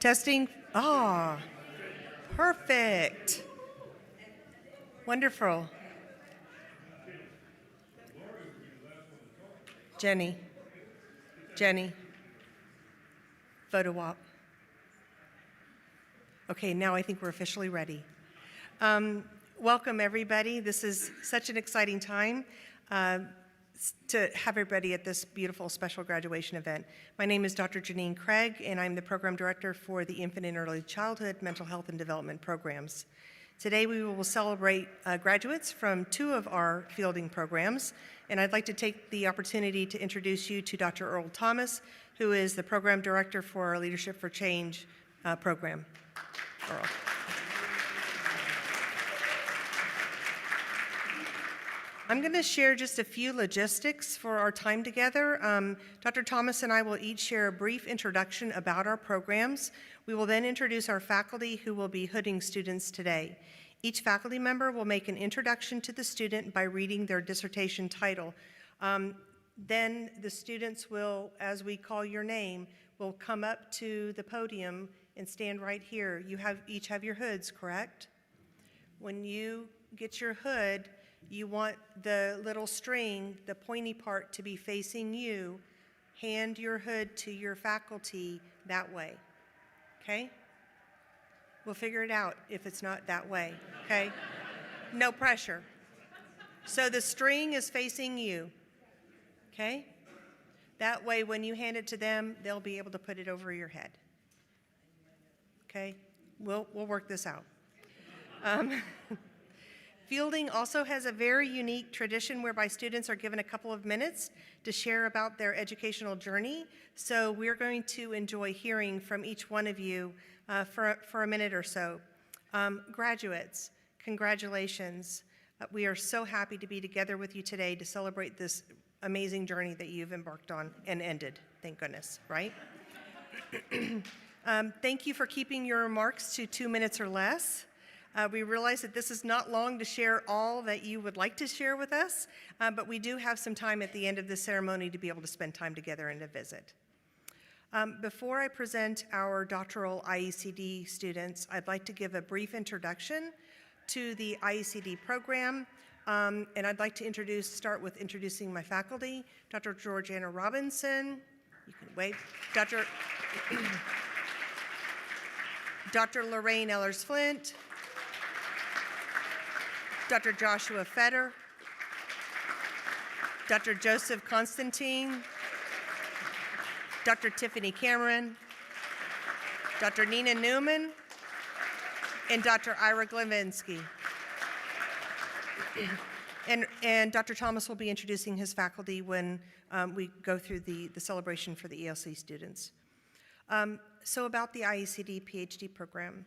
Testing. Ah, perfect. Wonderful. Jenny. Photo op. Okay, now I think we're officially ready. Welcome, everybody. This is such an exciting time to have everybody at this beautiful special graduation event. My name is Dr. Janine Craig, and I'm the Program Director for the Infant and Early Childhood Mental Health and Development Programs. Today we will celebrate graduates from two of our fielding programs, and I'd like to take the opportunity to introduce you to Dr. Earl Thomas, who is the Program Director for our Leadership for Change program. Earl. I'm going to share just a few logistics for our time together. Dr. Thomas and I will each share a brief introduction about our programs. We will then introduce our faculty who will be hooding students today. Each faculty member will make an introduction to the student by reading their dissertation title. Then the students will, as we call your name, will come up to the podium and stand right here. You each have your hoods, correct? When you get your hood, you want the little string, the pointy part, to be facing you. Hand your hood to your faculty that way, okay? We'll figure it out if it's not that way, okay? No pressure. So the string is facing you, okay? That way when you hand it to them, they'll be able to put it over your head, okay? We'll work this out. Fielding also has a very unique tradition whereby students are given a couple of minutes to share about their educational journey. So we're going to enjoy hearing from each one of you for a minute or so. Graduates, congratulations. We are so happy to be together with you today to celebrate this amazing journey that you've embarked on and ended, thank goodness, right? Thank you for keeping your remarks to 2 minutes or less. We realize that this is not long to share all that you would like to share with us, but we do have some time at the end of the ceremony to be able to spend time together and to visit. Before I present our doctoral IECD students, I'd like to give a brief introduction to the IECD program, and I'd like to start with introducing my faculty, Dr. Georgiana Robinson. You can wait. Dr. Lorraine Ellers-Flint, Dr. Joshua Fetter, Dr. Joseph Constantine, Dr. Tiffany Cameron, Dr. Nina Newman, and Dr. Ira Glavinsky. And Dr. Thomas will be introducing his faculty when we go through the celebration for the ELC students. So about the IECD PhD program.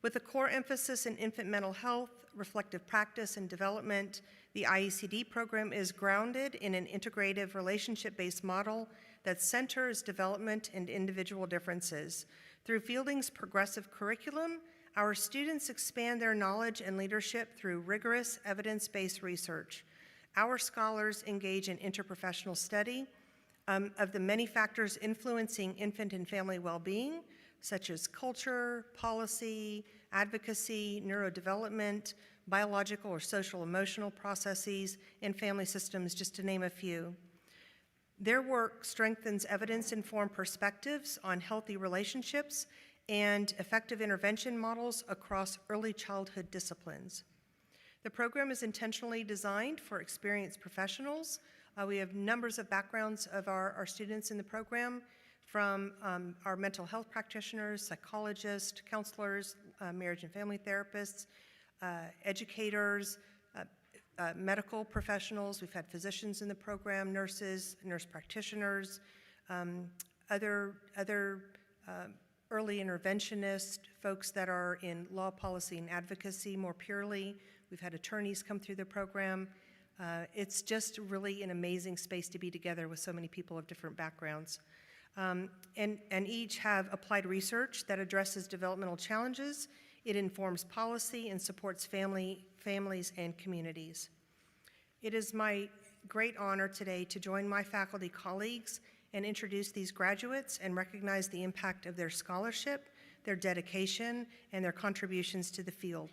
With a core emphasis in infant mental health, reflective practice, and development, the IECD program is grounded in an integrative relationship-based model that centers development and individual differences. Through Fielding's progressive curriculum, our students expand their knowledge and leadership through rigorous evidence-based research. Our scholars engage in interprofessional study of the many factors influencing infant and family well-being, such as culture, policy, advocacy, neurodevelopment, biological or social emotional processes, and family systems, just to name a few. Their work strengthens evidence-informed perspectives on healthy relationships and effective intervention models across early childhood disciplines. The program is intentionally designed for experienced professionals. We have numbers of backgrounds of our students in the program, from our mental health practitioners, psychologists, counselors, marriage and family therapists, educators, medical professionals. We've had physicians in the program, nurses, nurse practitioners, other early interventionists, folks that are in law, policy, and advocacy more purely. We've had attorneys come through the program. It's just really an amazing space to be together with so many people of different backgrounds. And each have applied research that addresses developmental challenges. It informs policy and supports families and communities. It is my great honor today to join my faculty colleagues and introduce these graduates and recognize the impact of their scholarship, their dedication, and their contributions to the field.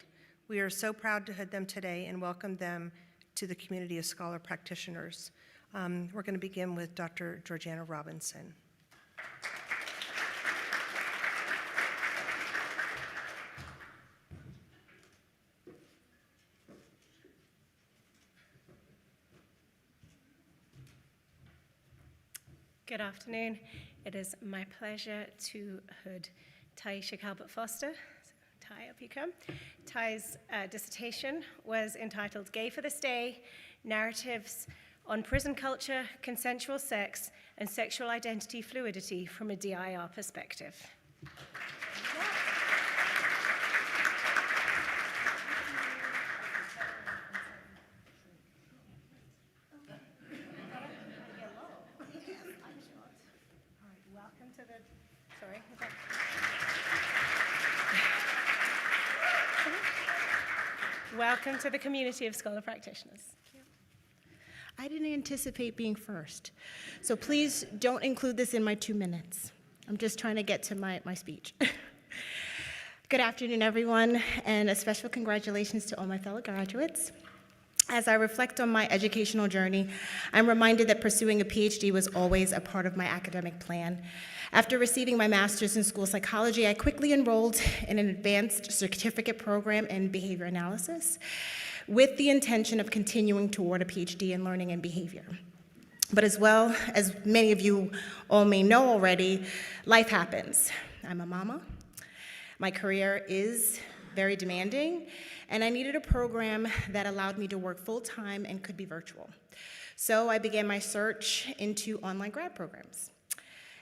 We are so proud to have them today and welcome them to the community of scholar practitioners. We're going to begin with Dr. Georgiana Robinson. Good afternoon. It is my pleasure to hood Taisha Calvert-Foster. So, Ty, up you come. Ty's dissertation was entitled Gay for This Day, Narratives on Prison Culture, Consensual Sex, and Sexual Identity Fluidity from a DIR Perspective. Welcome to the community of scholar practitioners. I didn't anticipate being first, so please don't include this in my 2 minutes. I'm just trying to get to my speech. Good afternoon, everyone, and a special congratulations to all my fellow graduates. As I reflect on my educational journey, I'm reminded that pursuing a PhD was always a part of my academic plan. After receiving my master's in school psychology, I quickly enrolled in an advanced certificate program in behavior analysis with the intention of continuing toward a PhD in learning and behavior. But as well as many of you all may know already, life happens. I'm a mama. My career is very demanding, and I needed a program that allowed me to work full-time and could be virtual. So I began my search into online grad programs.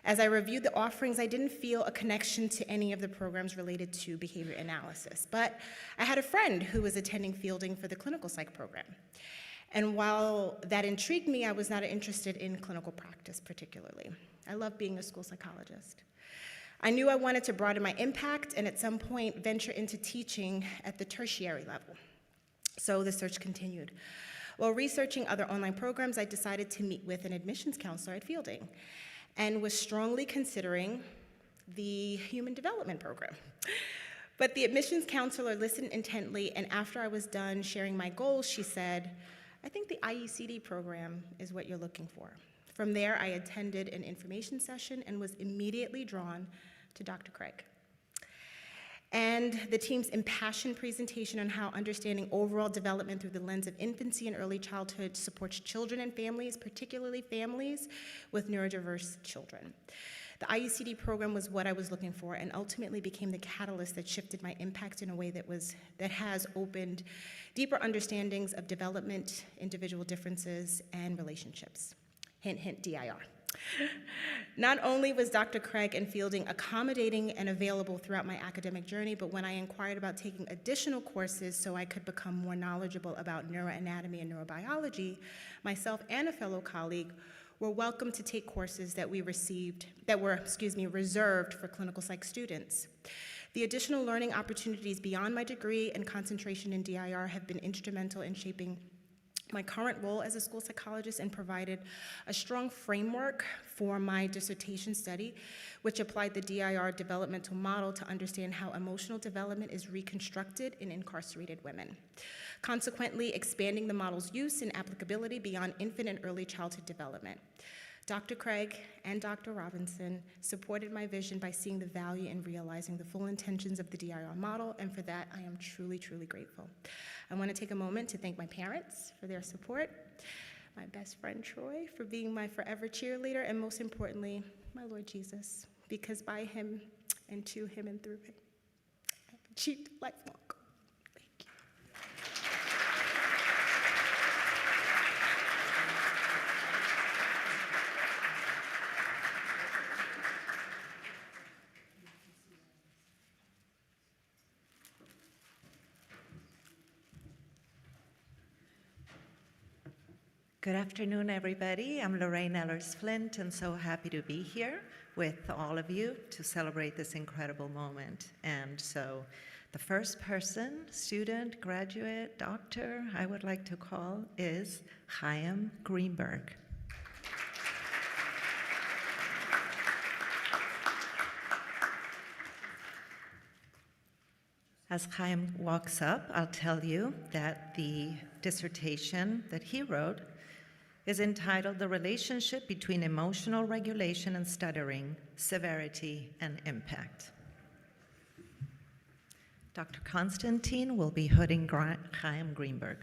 As I reviewed the offerings, I didn't feel a connection to any of the programs related to behavior analysis, but I had a friend who was attending fielding for the clinical psych program. And while that intrigued me, I was not interested in clinical practice particularly. I love being a school psychologist. I knew I wanted to broaden my impact and at some point venture into teaching at the tertiary level. So the search continued. While researching other online programs, I decided to meet with an admissions counselor at Fielding and was strongly considering the human development program. But the admissions counselor listened intently, and after I was done sharing my goals, she said, I think the IECD program is what you're looking for. From there, I attended an information session and was immediately drawn to Dr. Craig. And the team's impassioned presentation on how understanding overall development through the lens of infancy and early childhood supports children and families, particularly families with neurodiverse children. The IECD program was what I was looking for and ultimately became the catalyst that shifted my impact in a way that has opened deeper understandings of development, individual differences, and relationships. Hint, hint, DIR. Not only was Dr. Craig and Fielding accommodating and available throughout my academic journey, but when I inquired about taking additional courses so I could become more knowledgeable about neuroanatomy and neurobiology, myself and a fellow colleague were welcome to take courses that were reserved for clinical psych students. The additional learning opportunities beyond my degree and concentration in DIR have been instrumental in shaping my current role as a school psychologist and provided a strong framework for my dissertation study, which applied the DIR developmental model to understand how emotional development is reconstructed in incarcerated women, consequently expanding the model's use and applicability beyond infant and early childhood development. Dr. Craig and Dr. Robinson supported my vision by seeing the value in realizing the full intentions of the DIR model, and for that, I am truly, truly grateful. I want to take a moment to thank my parents for their support, my best friend Troy for being my forever cheerleader, and most importantly, my Lord Jesus, because by him and to him and through him, I have achieved lifelong. Thank you. Good afternoon, everybody. I'm Lorraine Ellers-Flint, and so happy to be here with all of you to celebrate this incredible moment. And so the first person, student, graduate, doctor, I would like to call is Chaim Greenberg. As Chaim walks up, I'll tell you that the dissertation that he wrote is entitled The Relationship Between Emotional Regulation and Stuttering, Severity and Impact. Dr. Constantine will be hooding Chaim Greenberg.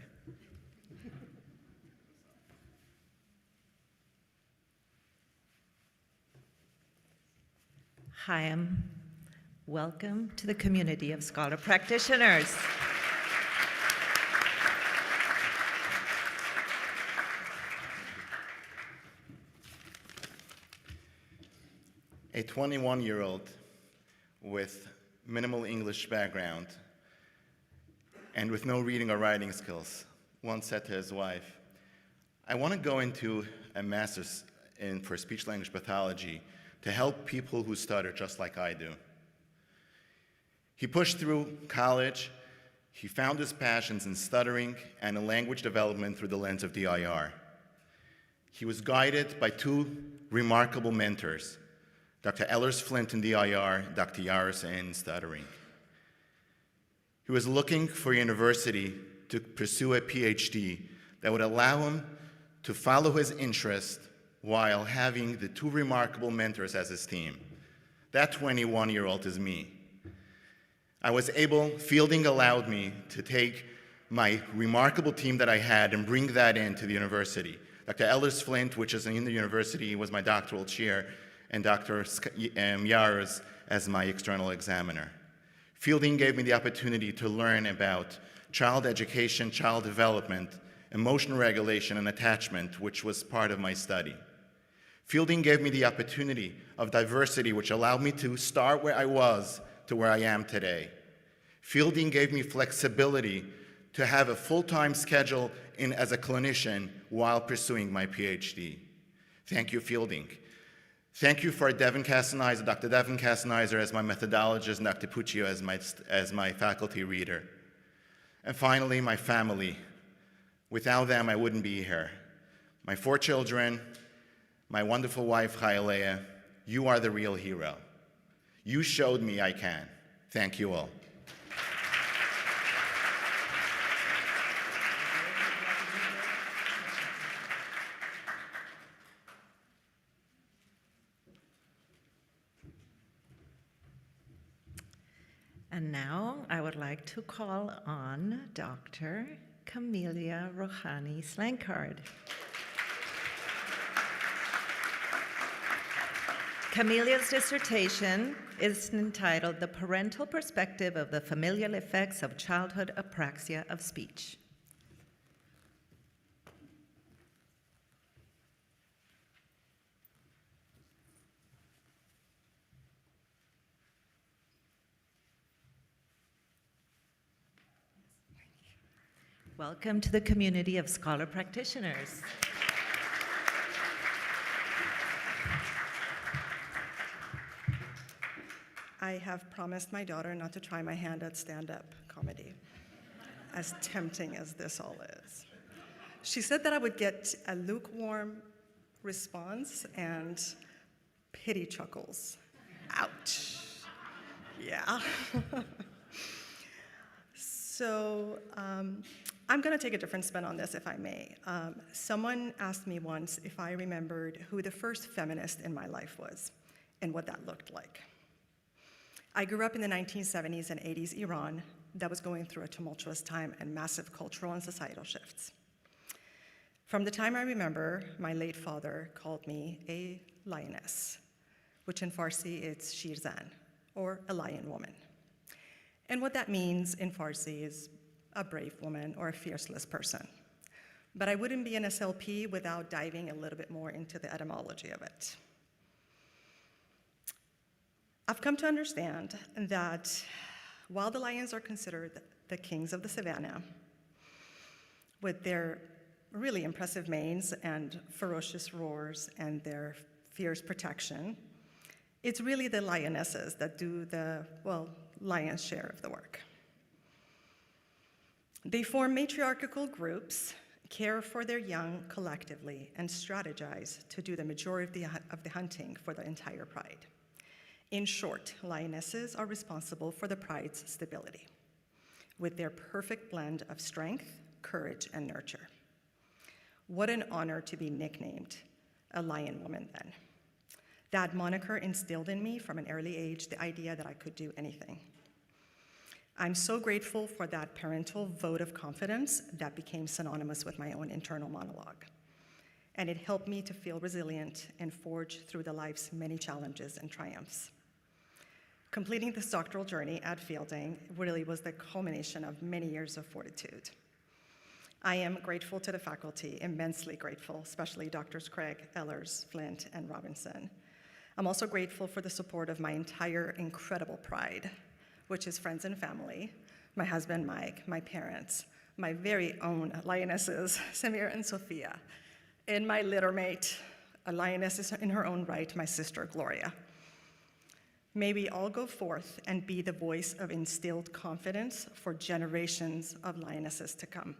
Chaim, welcome to the community of scholar practitioners. A 21-year-old with minimal English background and with no reading or writing skills once said to his wife, "I want to go into a master's for speech-language pathology to help people who stutter just like I do." He pushed through college. He found his passions in stuttering and in language development through the lens of DIR. He was guided by two remarkable mentors, Dr. Ellers-Flint in DIR, Dr. Yaros in stuttering. He was looking for a university to pursue a PhD that would allow him to follow his interest while having the two remarkable mentors as his team. That 21-year-old is me. Fielding allowed me to take my remarkable team that I had and bring that into the university. Dr. Ellers-Flint, which is in the university, was my doctoral chair, and Dr. Yaros as my external examiner. Fielding gave me the opportunity to learn about child education, child development, emotional regulation, and attachment, which was part of my study. Fielding gave me the opportunity of diversity, which allowed me to start where I was to where I am today. Fielding gave me flexibility to have a full-time schedule as a clinician while pursuing my PhD. Thank you, Fielding. Thank you for Dr. Devin Kastenizer as my methodologist and Dr. Puccio as my faculty reader. And finally, my family. Without them, I wouldn't be here. My 4 children, my wonderful wife, Chayalea, you are the real hero. You showed me I can. Thank you all. And now I would like to call on Dr. Camelia Rohani-Slankard. Camelia's dissertation is entitled The Parental Perspective of the Familial Effects of Childhood Apraxia of Speech. Welcome to the community of scholar practitioners. I have promised my daughter not to try my hand at stand-up comedy, as tempting as this all is. She said that I would get a lukewarm response and pity chuckles. Ouch. Yeah. So I'm going to take a different spin on this, if I may. Someone asked me once if I remembered who the first feminist in my life was and what that looked like. I grew up in the 1970s and 80s Iran that was going through a tumultuous time and massive cultural and societal shifts. From the time I remember, my late father called me a lioness, which in Farsi it's shirzan, or a lion woman. And what that means in Farsi is a brave woman or a fearless person. But I wouldn't be an SLP without diving a little bit more into the etymology of it. I've come to understand that while the lions are considered the kings of the savannah, with their really impressive manes and ferocious roars and their fierce protection, it's really the lionesses that do the, lion's share of the work. They form matriarchal groups, care for their young collectively, and strategize to do the majority of the hunting for the entire pride. In short, lionesses are responsible for the pride's stability. with their perfect blend of strength, courage, and nurture. What an honor to be nicknamed a Lion Woman then. That moniker instilled in me from an early age the idea that I could do anything. I'm so grateful for that parental vote of confidence that became synonymous with my own internal monologue. And it helped me to feel resilient and forge through the life's many challenges and triumphs. Completing this doctoral journey at Fielding really was the culmination of many years of fortitude. I am grateful to the faculty, immensely grateful, especially Drs. Craig, Ellers, Flint, and Robinson. I'm also grateful for the support of my entire incredible pride, which is friends and family, my husband Mike, my parents, my very own lionesses, Samir and Sophia, and my littermate, a lioness in her own right, my sister Gloria. May we all go forth and be the voice of instilled confidence for generations of lionesses to come,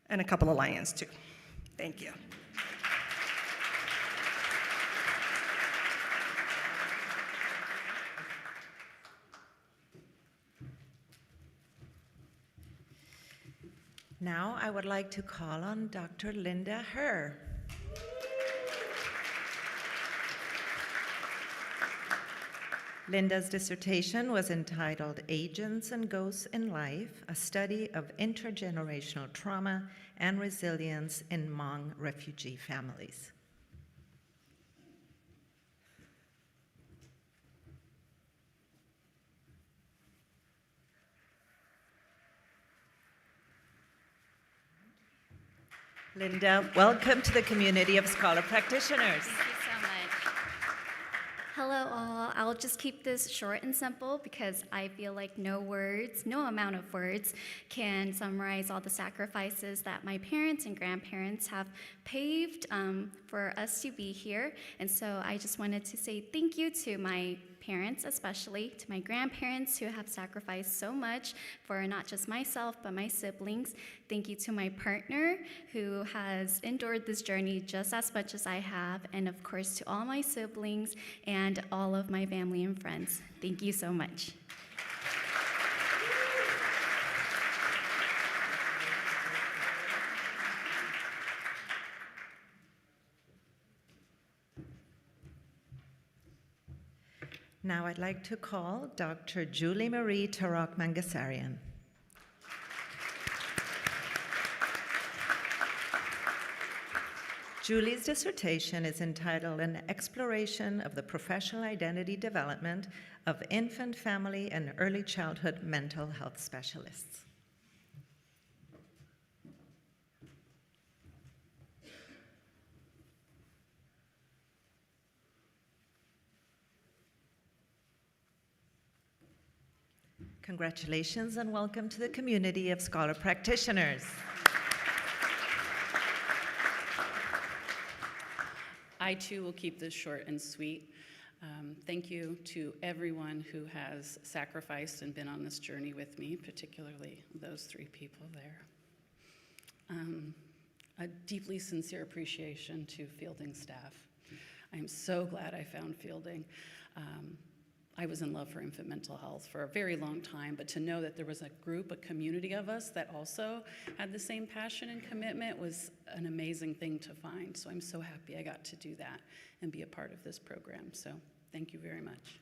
and a couple of lions too. Thank you. Now I would like to call on Dr. Linda Herr. Linda's dissertation was entitled Agents and Ghosts in Life, a study of intergenerational trauma and resilience in Hmong refugee families. Linda, welcome to the community of scholar practitioners. Thank you so much. Hello all. I'll just keep this short and simple because I feel like no amount of words can summarize all the sacrifices that my parents and grandparents have paved for us to be here. And so I just wanted to say thank you to my parents, especially to my grandparents who have sacrificed so much for not just myself, but my siblings. Thank you to my partner who has endured this journey just as much as I have. And of course, to all my siblings and all of my family and friends. Thank you so much. Now I'd like to call Dr. Julie Marie Tarok Mangasarian. Julie's dissertation is entitled An Exploration of the Professional Identity Development of Infant, Family, and Early Childhood Mental Health Specialists. Congratulations and welcome to the community of scholar practitioners. I too will keep this short and sweet. Thank you to everyone who has sacrificed and been on this journey with me, particularly those three people there. A deeply sincere appreciation to Fielding staff. I am so glad I found Fielding. I was in love for infant mental health for a very long time, but to know that there was a group, a community of us that also had the same passion and commitment was an amazing thing to find. So I'm so happy I got to do that and be a part of this program. So thank you very much.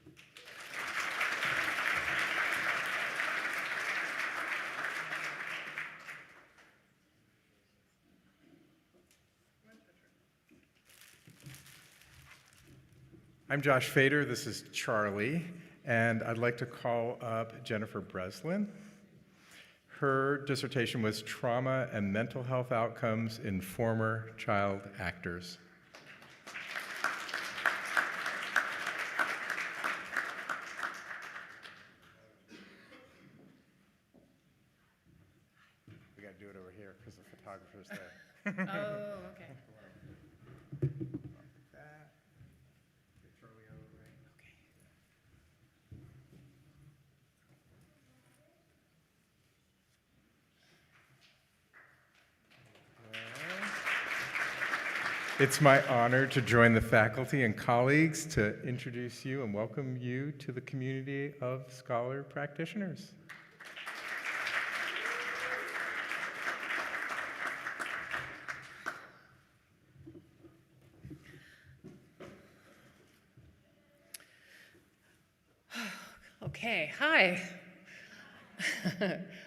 I'm Josh Fader, this is Charlie, and I'd like to call up Jennifer Breslin. Her dissertation was Trauma and Mental Health Outcomes in Former Child Actors. We gotta do it over here because the photographer's there. Oh, okay. It's my honor to join the faculty and colleagues to introduce you and welcome you to the community of scholar practitioners. Okay, hi.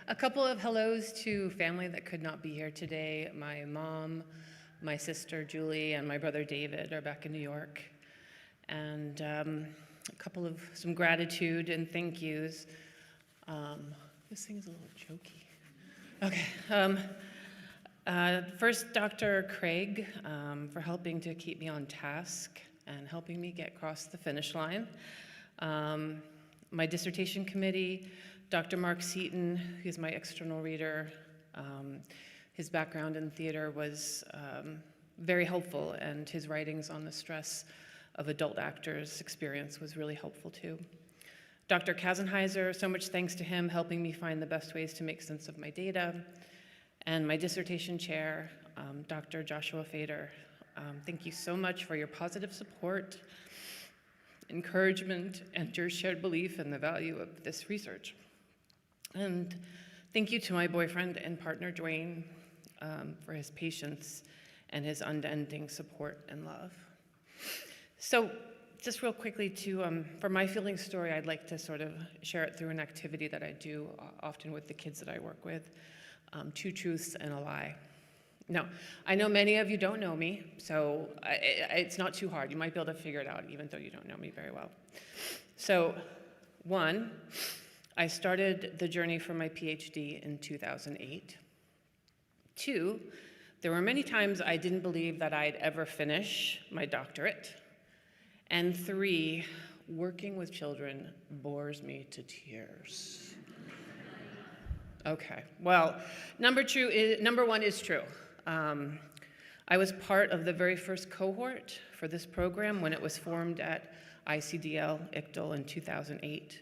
A couple of hellos to family that could not be here today. My mom, my sister Julie, and my brother David are back in New York. And some gratitude and thank yous. This thing is a little choky. Okay. First, Dr. Craig, for helping to keep me on task and helping me get across the finish line. My dissertation committee, Dr. Mark Seaton, who's my external reader. His background in theater was very helpful, and his writings on the stress of adult actors' experience was really helpful too. Dr. Kazenheiser, so much thanks to him helping me find the best ways to make sense of my data. And my dissertation chair, Dr. Joshua Fader, thank you so much for your positive support, encouragement, and your shared belief in the value of this research. And thank you to my boyfriend and partner, Dwayne, for his patience and his unending support and love. So just real quickly for my feeling story, I'd like to sort of share it through an activity that I do often with the kids that I work with, 2 truths and a lie. Now, I know many of you don't know me, so it's not too hard. You might be able to figure it out even though you don't know me very well. So 1, I started the journey for my PhD in 2008. 2, there were many times I didn't believe that I'd ever finish my doctorate. And 3, working with children bores me to tears. Okay, well, number 1 is true. I was part of the very first cohort for this program when it was formed at ICDL ICDL in 2008.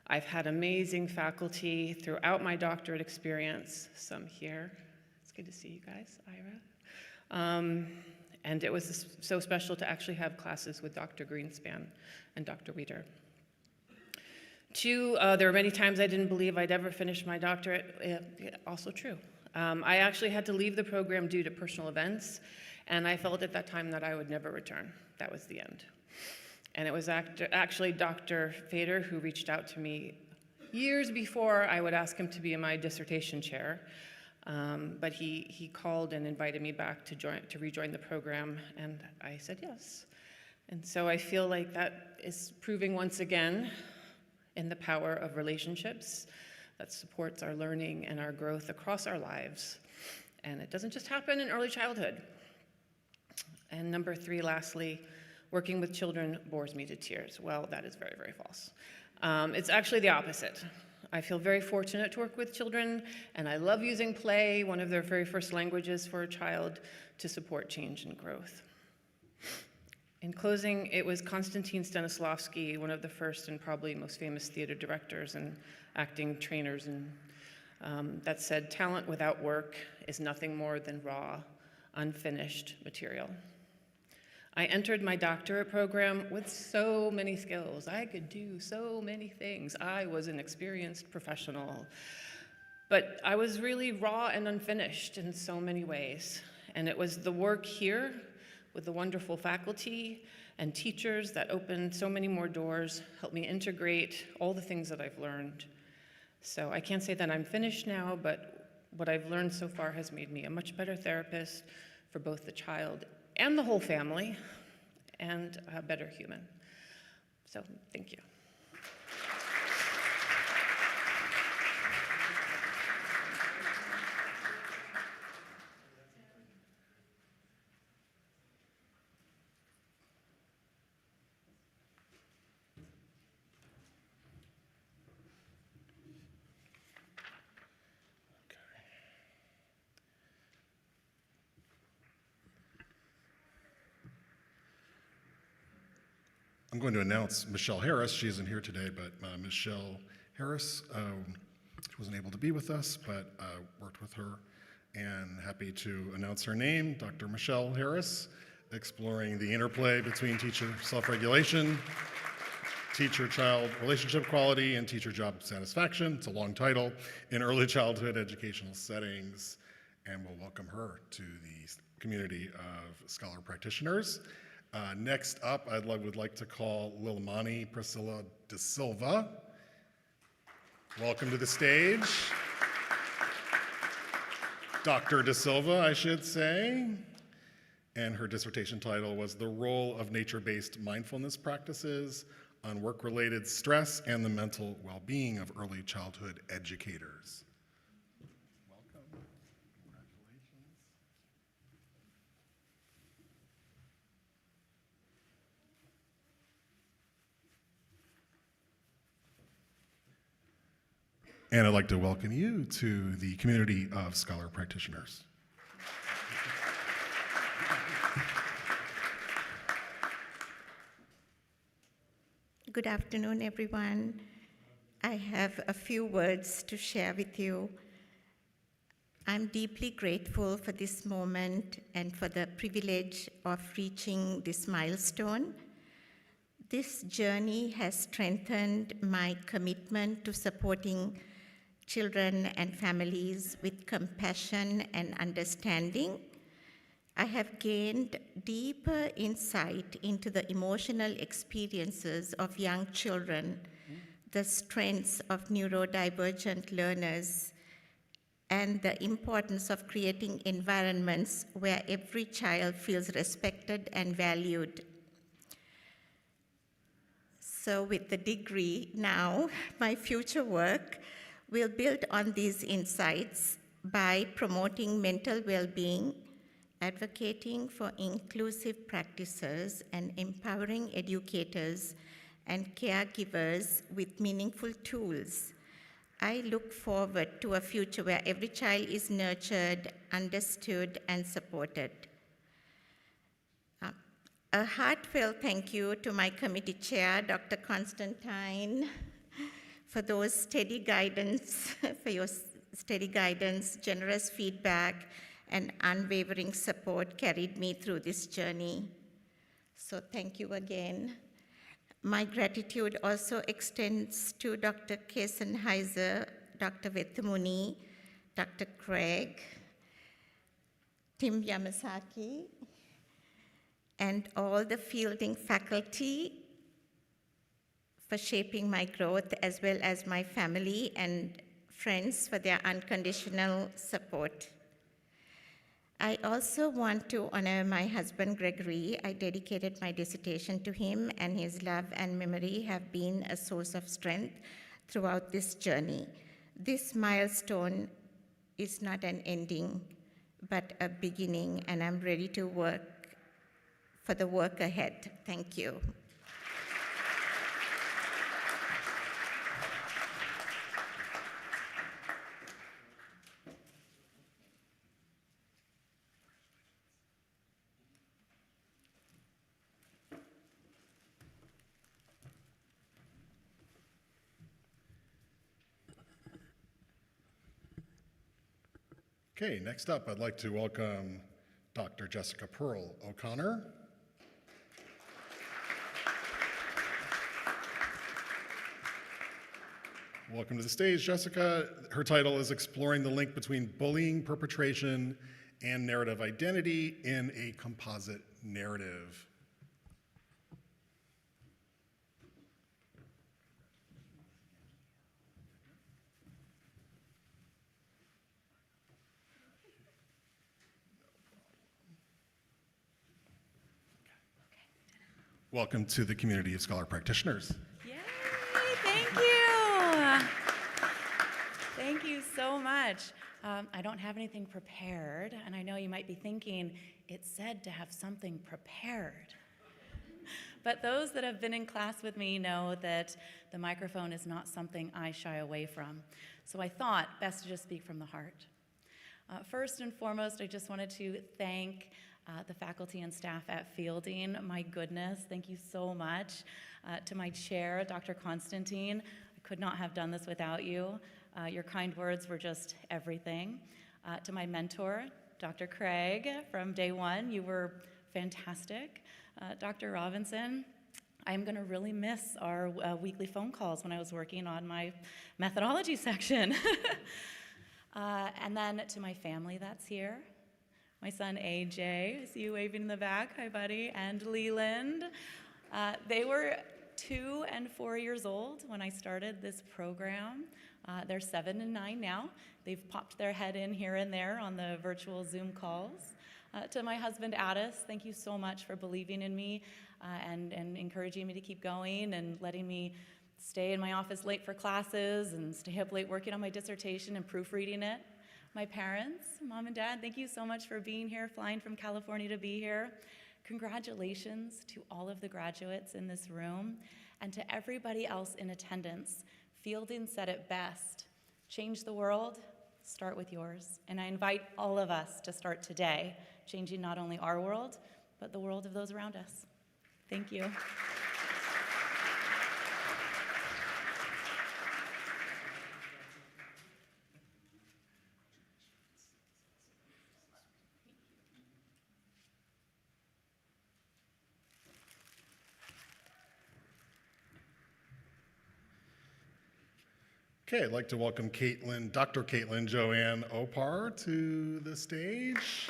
I've had amazing faculty throughout my doctorate experience, some here. It's good to see you guys, Ira. And it was so special to actually have classes with Dr. Greenspan and Dr. Weeder. 2, there were many times I didn't believe I'd ever finish my doctorate. Also true. I actually had to leave the program due to personal events, and I felt at that time that I would never return. That was the end. And it was actually Dr. Fader who reached out to me years before I would ask him to be in my dissertation chair. But he called and invited me back to rejoin the program, and I said yes. And so I feel like that is proving once again in the power of relationships that supports our learning and our growth across our lives. And it doesn't just happen in early childhood. And number 3, lastly, working with children bores me to tears. Well, that is very, very false. It's actually the opposite. I feel very fortunate to work with children, and I love using play, one of their very first languages for a child, to support change and growth. In closing, it was Konstantin Stanislavski, one of the first and probably most famous theater directors and acting trainers, that said, "Talent without work is nothing more than raw, unfinished material." I entered my doctorate program with so many skills. I could do so many things. I was an experienced professional. But I was really raw and unfinished in so many ways. And it was the work here with the wonderful faculty and teachers that opened so many more doors, helped me integrate all the things that I've learned. So I can't say that I'm finished now, but what I've learned so far has made me a much better therapist for both the child and the whole family, and a better human. So, thank you. I'm going to announce Michelle Harris. She isn't here today, but Michelle Harris, she wasn't able to be with us, but worked with her, and happy to announce her name, Dr. Michelle Harris, exploring the interplay between teacher self-regulation, teacher-child relationship quality, and teacher-job satisfaction. It's a long title, in early childhood educational settings, and we'll welcome her to the community of scholar practitioners. Next up, would like to call Lilimani Priscilla De Silva. Welcome to the stage. Dr. De Silva, I should say. And her dissertation title was The Role of Nature-Based Mindfulness Practices on Work-Related Stress and the Mental Well-Being of Early Childhood Educators. Welcome. Congratulations. And I'd like to welcome you to the community of scholar practitioners. Good afternoon, everyone. I have a few words to share with you. I'm deeply grateful for this moment and for the privilege of reaching this milestone. This journey has strengthened my commitment to supporting children and families with compassion and understanding. I have gained deeper insight into the emotional experiences of young children, the strengths of neurodivergent learners, and the importance of creating environments where every child feels respected and valued. So with the degree now, my future work will build on these insights by promoting mental well-being, advocating for inclusive practices, and empowering educators and caregivers with meaningful tools. I look forward to a future where every child is nurtured, understood, and supported. A heartfelt thank you to my committee chair, Dr. Constantine, for those steady guidance, for your steady guidance, generous feedback, and unwavering support carried me through this journey. So thank you again. My gratitude also extends to Dr. Keisenheiser, Dr. Vethamuni, Dr. Craig, Tim Yamasaki, and all the fielding faculty for shaping my growth, as well as my family and friends for their unconditional support. I also want to honor my husband, Gregory. I dedicated my dissertation to him, and his love and memory have been a source of strength throughout this journey. This milestone is not an ending, but a beginning, and I'm ready to work for the work ahead. Thank you. Okay, next up, I'd like to welcome Dr. Jessica Pearl O'Connor. Welcome to the stage, Jessica. Her title is Exploring the Link Between Bullying Perpetration and Narrative Identity in a Composite Narrative. Welcome to the community of scholar practitioners. Yay, thank you. Thank you so much. I don't have anything prepared, and I know you might be thinking, it said to have something prepared. But those that have been in class with me know that the microphone is not something I shy away from. So I thought best to just speak from the heart. First and foremost, I just wanted to thank the faculty and staff at Fielding. My goodness, thank you so much. To my chair, Dr. Constantine, I could not have done this without you. Your kind words were just everything. To my mentor, Dr. Craig, from day one, you were fantastic. Dr. Robinson, I'm gonna really miss our weekly phone calls when I was working on my methodology section. And then to my family that's here, my son AJ, I see you waving in the back, hi buddy, and Leland. They were 2 and 4 years old when I started this program. They're 7 and 9 now. They've popped their head in here and there on the virtual Zoom calls. To my husband, Addis, thank you so much for believing in me and encouraging me to keep going and letting me stay in my office late for classes and stay up late working on my dissertation and proofreading it. My parents, Mom and Dad, thank you so much for being here, flying from California to be here. Congratulations to all of the graduates in this room and to everybody else in attendance. Fielding said it best, change the world, start with yours. And I invite all of us to start today, changing not only our world, but the world of those around us. Thank you. Okay, I'd like to welcome Dr. Caitlin Joanne Opar to the stage.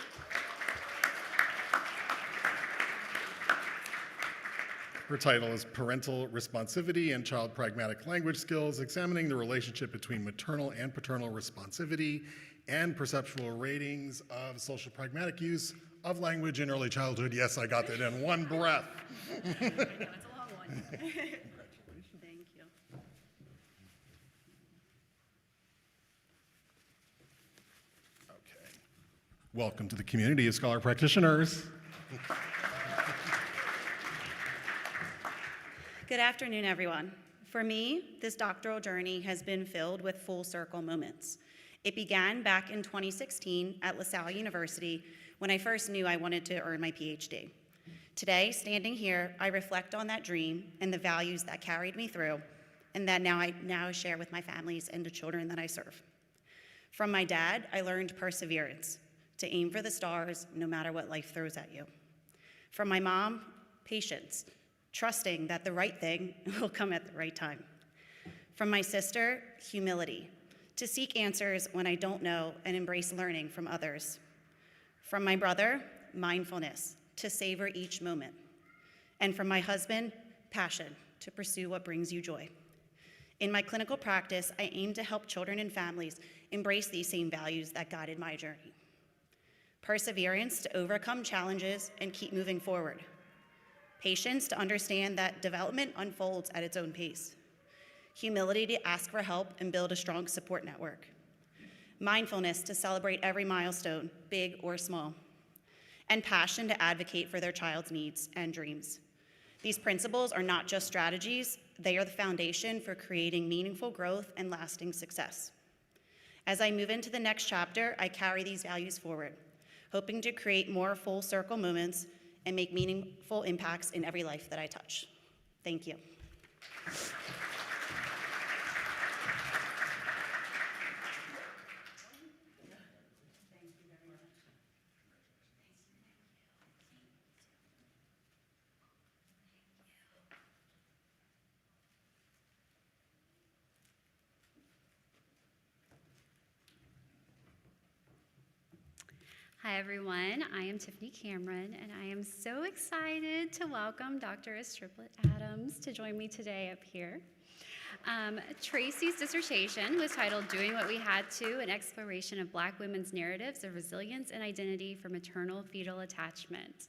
Her title is Parental Responsivity and Child Pragmatic Language Skills, examining the relationship between maternal and paternal responsivity and perceptual ratings of social pragmatic use of language in early childhood. Yes, I got that in one breath. I know, it's a long one. Thank you. Welcome to the community of scholar practitioners. Good afternoon, everyone. For me, this doctoral journey has been filled with full circle moments. It began back in 2016 at LaSalle University when I first knew I wanted to earn my PhD. Today, standing here, I reflect on that dream and the values that carried me through and that I share with my families and the children that I serve. From my dad, I learned perseverance, to aim for the stars no matter what life throws at you. From my mom, patience, trusting that the right thing will come at the right time. From my sister, humility, to seek answers when I don't know and embrace learning from others. From my brother, mindfulness, to savor each moment. And from my husband, passion, to pursue what brings you joy. In my clinical practice, I aim to help children and families embrace these same values that guided my journey. Perseverance to overcome challenges and keep moving forward. Patience to understand that development unfolds at its own pace. Humility to ask for help and build a strong support network. Mindfulness to celebrate every milestone, big or small. And passion to advocate for their child's needs and dreams. These principles are not just strategies, they are the foundation for creating meaningful growth and lasting success. As I move into the next chapter, I carry these values forward, hoping to create more full circle moments and make meaningful impacts in every life that I touch. Thank you. Hi, everyone. I am Tiffany Cameron, and I am so excited to welcome Dr. Estriplet Adams to join me today up here. Tracy's dissertation was titled Doing What We Had to, an exploration of Black women's narratives of resilience and identity for maternal fetal attachment.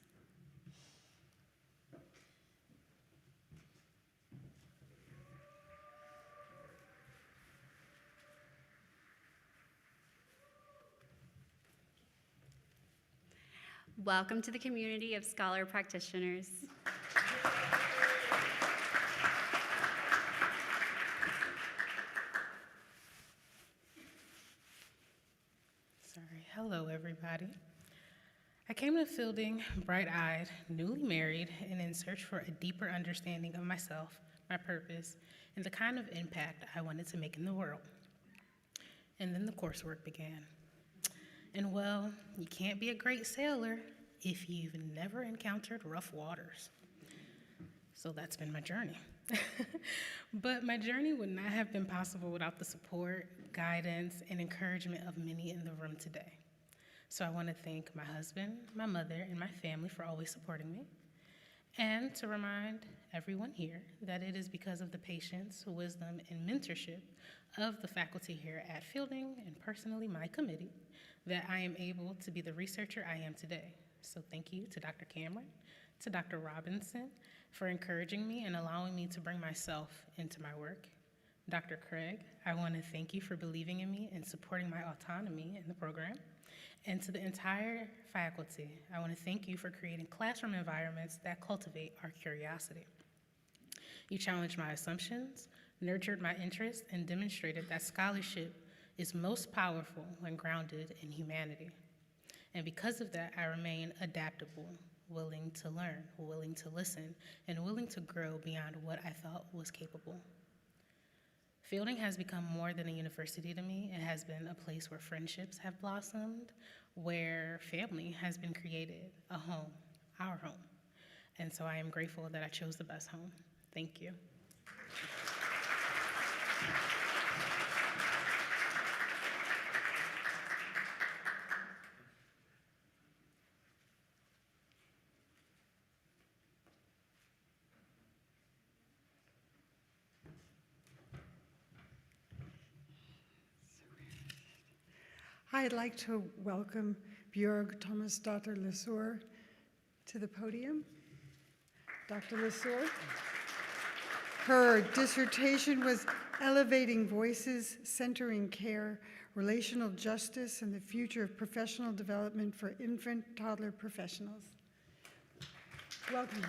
Welcome to the community of scholar practitioners. Hello, everybody. I came to Fielding bright-eyed, newly married, and in search for a deeper understanding of myself, my purpose, and the kind of impact I wanted to make in the world. And then the coursework began. And well, you can't be a great sailor if you've never encountered rough waters. So that's been my journey. But my journey would not have been possible without the support, guidance, and encouragement of many in the room today. So I want to thank my husband, my mother, and my family for always supporting me. and to remind everyone here that it is because of the patience, wisdom, and mentorship of the faculty here at Fielding and personally my committee that I am able to be the researcher I am today. So thank you to Dr. Cameron, to Dr. Robinson for encouraging me and allowing me to bring myself into my work. Dr. Craig, I want to thank you for believing in me and supporting my autonomy in the program. And to the entire faculty, I want to thank you for creating classroom environments that cultivate our curiosity. You challenged my assumptions, nurtured my interests, and demonstrated that scholarship is most powerful when grounded in humanity. And because of that, I remain adaptable, willing to learn, willing to listen, and willing to grow beyond what I thought was capable. Fielding has become more than a university to me. It has been a place where friendships have blossomed, where family has been created, a home, our home. And so I am grateful that I chose the best home. Thank you. I'd like to welcome Björg Thomasdotter Lesueur to the podium. Dr. Lesueur. Her dissertation was Elevating Voices, Centering Care, Relational Justice, and the Future of Professional Development for Infant Toddler Professionals. Welcome.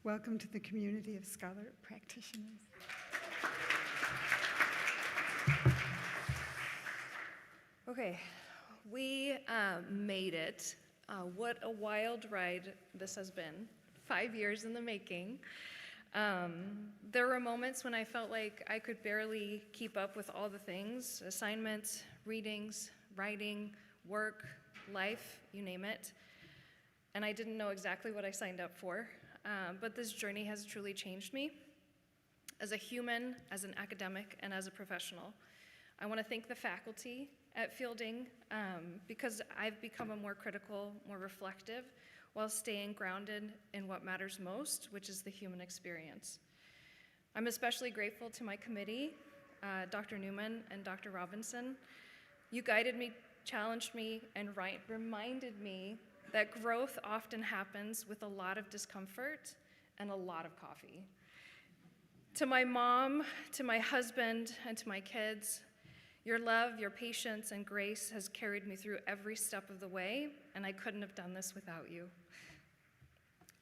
Welcome to the community of scholar practitioners. Okay, we made it. What a wild ride this has been. 5 years in the making. There were moments when I felt like I could barely keep up with all the things, assignments, readings, writing, work, life, you name it. And I didn't know exactly what I signed up for. But this journey has truly changed me as a human, as an academic, and as a professional. I want to thank the faculty at Fielding because I've become a more critical, more reflective, while staying grounded in what matters most, which is the human experience. I'm especially grateful to my committee, Dr. Newman and Dr. Robinson. You guided me, challenged me, and reminded me that growth often happens with a lot of discomfort and a lot of coffee. To my mom, to my husband, and to my kids, your love, your patience, and grace has carried me through every step of the way, and I couldn't have done this without you.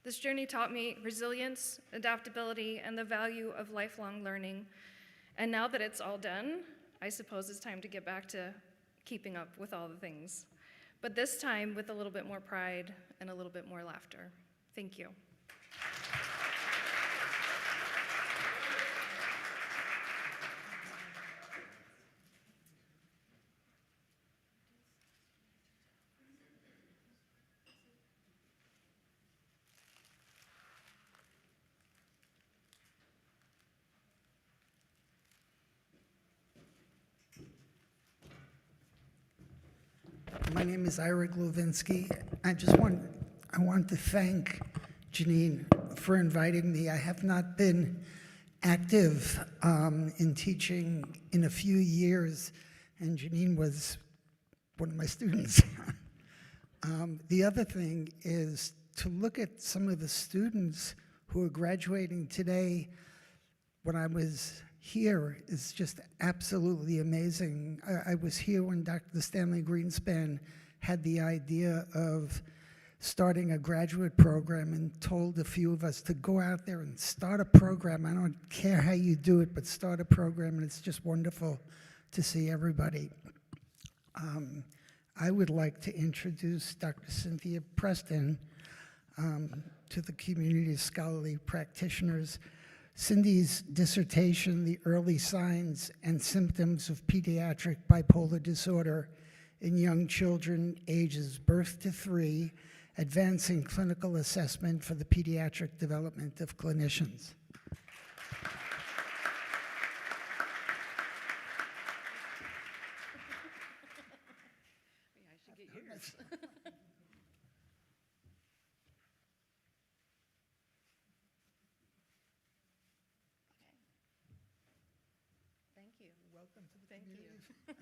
This journey taught me resilience, adaptability, and the value of lifelong learning. And now that it's all done, I suppose it's time to get back to keeping up with all the things. But this time with a little bit more pride and a little bit more laughter. Thank you. My name is Ira Glovinsky. I want to thank Janine for inviting me. I have not been active in teaching in a few years, and Janine was one of my students. The other thing is to look at some of the students who are graduating today. When I was here is just absolutely amazing. I was here when Dr. Stanley Greenspan had the idea of starting a graduate program and told a few of us to go out there and start a program. I don't care how you do it, but start a program, and it's just wonderful to see everybody. I would like to introduce Dr. Cynthia Preston to the community of scholarly practitioners. Cindy's dissertation, The Early Signs and Symptoms of Pediatric Bipolar Disorder in Young Children Ages Birth to 3, Advancing Clinical Assessment for the Pediatric Development of Clinicians. you. Welcome to the Thank community. you.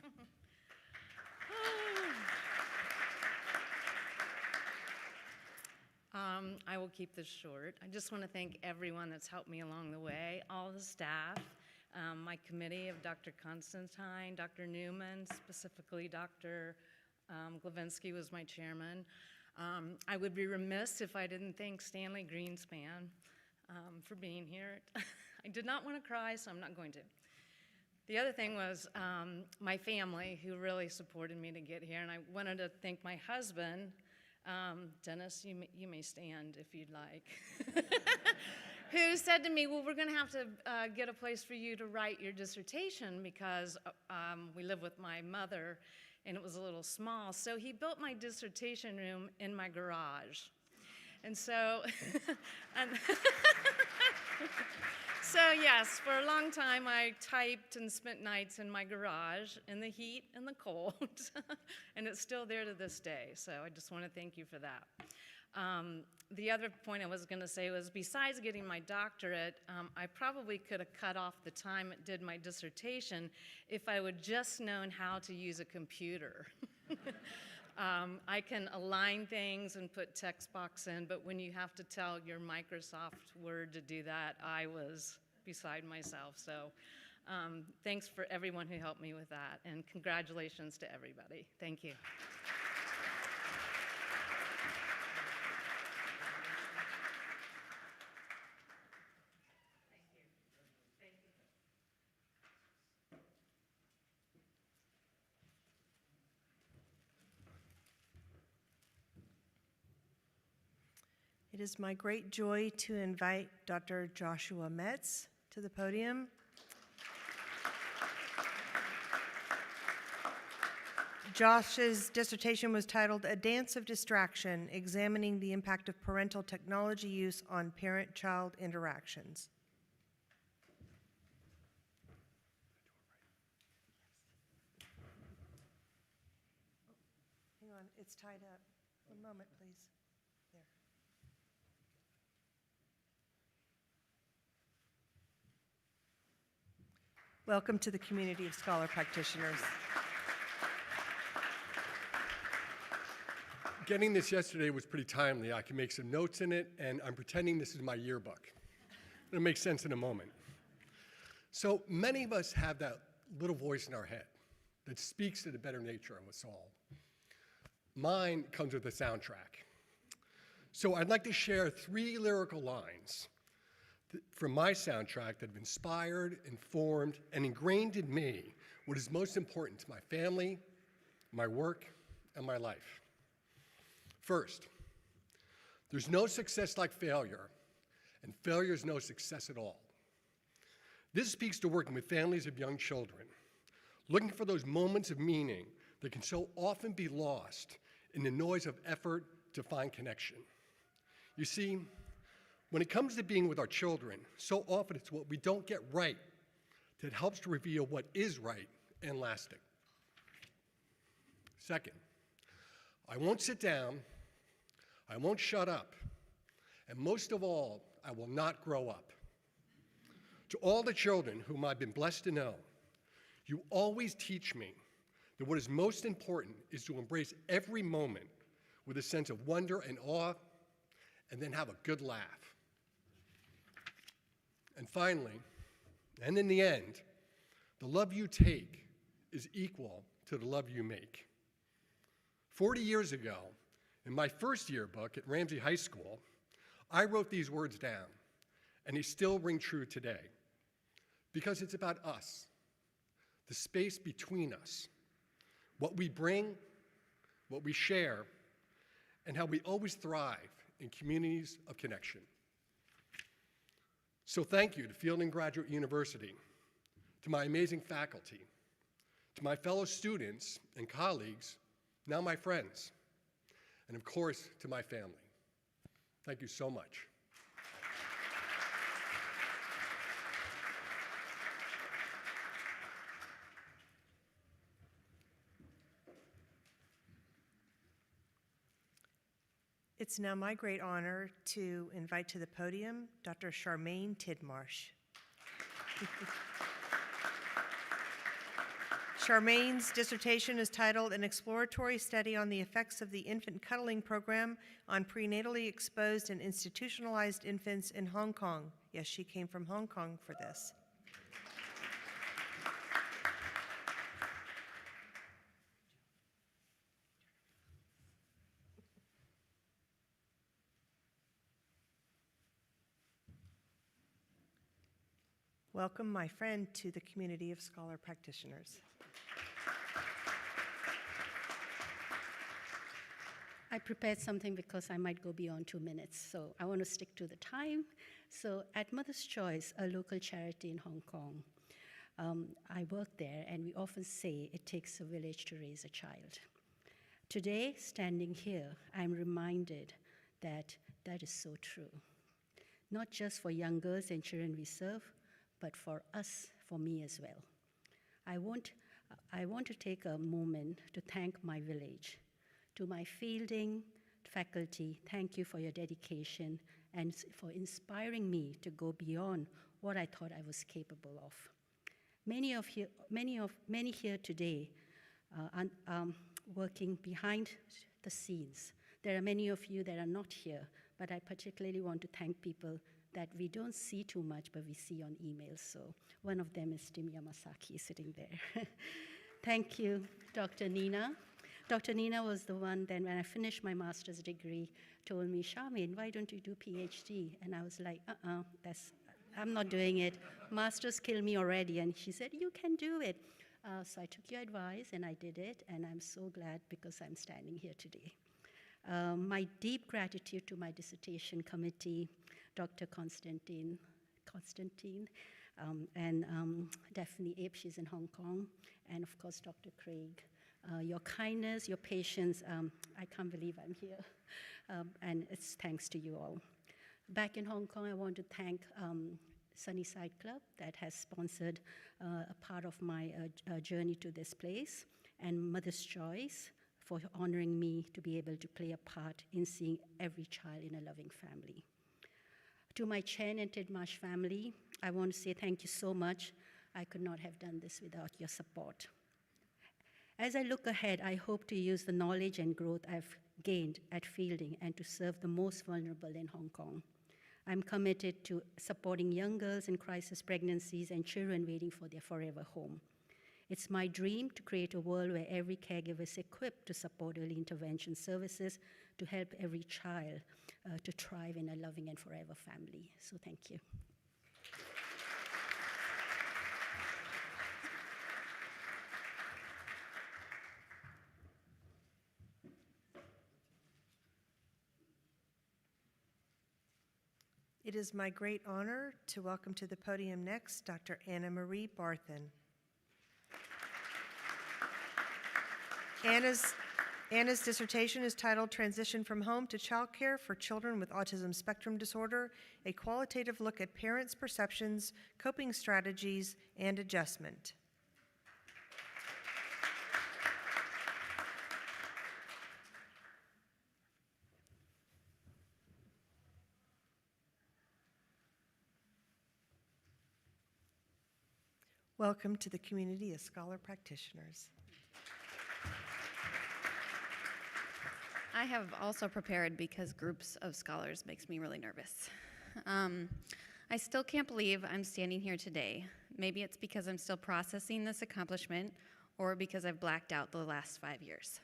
I will keep this short. I just want to thank everyone that's helped me along the way, all the staff, my committee of Dr. Constantine, Dr. Newman, specifically Dr. Glavinsky was my chairman. I would be remiss if I didn't thank Stanley Greenspan for being here. I did not want to cry, so I'm not going to. The other thing was my family, who really supported me to get here, and I wanted to thank my husband. Dennis, you may stand if you'd like, who said to me, well, we're going to have to get a place for you to write your dissertation because we live with my mother and it was a little small. So he built my dissertation room in my garage. And so, so yes, for a long time I typed and spent nights in my garage in the heat and the cold, and it's still there to this day, so I just want to thank you for that. The other point I was going to say was, besides getting my doctorate, I probably could have cut off the time it did my dissertation if I would just known how to use a computer. I can align things and put text box in, but when you have to tell your Microsoft Word to do that, I was beside myself. So thanks for everyone who helped me with that, and congratulations to everybody. Thank you. It is my great joy to invite Dr. Joshua Metz to the podium. Josh's dissertation was titled A Dance of Distraction, Examining the Impact of Parental Technology Use on Parent-Child Interactions. Hang on, it's tied up. One moment, please. There. Welcome to the community of scholar practitioners. Getting this yesterday was pretty timely. I can make some notes in it, and I'm pretending this is my yearbook. It'll make sense in a moment. So many of us have that little voice in our head that speaks to the better nature of us all. Mine comes with a soundtrack. So I'd like to share 3 lyrical lines from my soundtrack that have inspired, informed, and ingrained in me what is most important to my family, my work, and my life. First, there's no success like failure, and failure is no success at all. This speaks to working with families of young children, looking for those moments of meaning that can so often be lost in the noise of effort to find connection. You see, when it comes to being with our children, so often it's what we don't get right that helps to reveal what is right and lasting. Second, I won't sit down, I won't shut up, and most of all, I will not grow up. To all the children whom I've been blessed to know, you always teach me that what is most important is to embrace every moment with a sense of wonder and awe, and then have a good laugh. And finally, and in the end, the love you take is equal to the love you make. 40 years ago, in my first yearbook at Ramsey High School, I wrote these words down, and they still ring true today. Because it's about us, the space between us, what we bring, what we share, and how we always thrive in communities of connection. So thank you to Fielding Graduate University, to my amazing faculty, to my fellow students and colleagues, now my friends, and of course, to my family. Thank you so much. It's now my great honor to invite to the podium Dr. Charmaine Tidmarsh. Charmaine's dissertation is titled An Exploratory Study on the Effects of the Infant Cuddling Program on Prenatally Exposed and Institutionalized Infants in Hong Kong. Yes, she came from Hong Kong for this. Welcome, my friend, to the community of scholar practitioners. I prepared something because I might go beyond 2 minutes, so I want to stick to the time. So at Mother's Choice, a local charity in Hong Kong, I work there, and we often say it takes a village to raise a child. Today, standing here, I'm reminded that that is so true. Not just for young girls and children we serve, but for us, for me as well. I want to take a moment to thank my village. To my fielding faculty, thank you for your dedication and for inspiring me to go beyond what I thought I was capable of. Many here today are working behind the scenes. There are many of you that are not here, but I particularly want to thank people that we don't see too much, but we see on emails. So one of them is Tim Yamasaki sitting there. Thank you, Dr. Nina. Dr. Nina was the one then when I finished my master's degree told me, Charmaine, why don't you do PhD? And I was like, I'm not doing it. Masters kill me already. And she said, you can do it. So I took your advice and I did it. And I'm so glad because I'm standing here today. My deep gratitude to my dissertation committee, Dr. Constantine, and Daphne Abe, she's in Hong Kong, and of course, Dr. Craig. Your kindness, your patience, I can't believe I'm here, and it's thanks to you all. Back in Hong Kong, I want to thank Sunnyside Club that has sponsored a part of my journey to this place, and Mother's Choice for honoring me to be able to play a part in seeing every child in a loving family. To my Chen and Tidmarsh family, I want to say thank you so much. I could not have done this without your support. As I look ahead, I hope to use the knowledge and growth I've gained at Fielding and to serve the most vulnerable in Hong Kong. I'm committed to supporting young girls in crisis pregnancies and children waiting for their forever home. It's my dream to create a world where every caregiver is equipped to support early intervention services to help every child to thrive in a loving and forever family. So thank you. It is my great honor to welcome to the podium next Dr. Anna Marie Barthen. Anna's dissertation is titled Transition from Home to Childcare for Children with Autism Spectrum Disorder, a qualitative look at parents' perceptions, coping strategies, and adjustment. Welcome to the community of scholar practitioners. I have also prepared because groups of scholars makes me really nervous. I still can't believe I'm standing here today. Maybe it's because I'm still processing this accomplishment or because I've blacked out the last 5 years.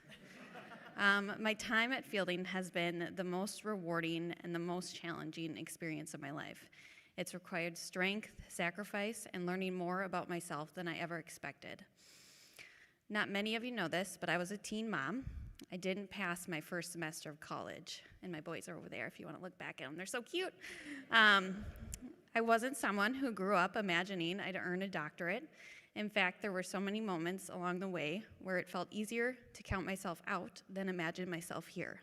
My time at Fielding has been the most rewarding and the most challenging experience of my life. It's required strength, sacrifice, and learning more about myself than I ever expected. Not many of you know this, but I was a teen mom. I didn't pass my first semester of college, and my boys are over there if you want to look back at them. They're so cute. I wasn't someone who grew up imagining I'd earn a doctorate. In fact, there were so many moments along the way where it felt easier to count myself out than imagine myself here.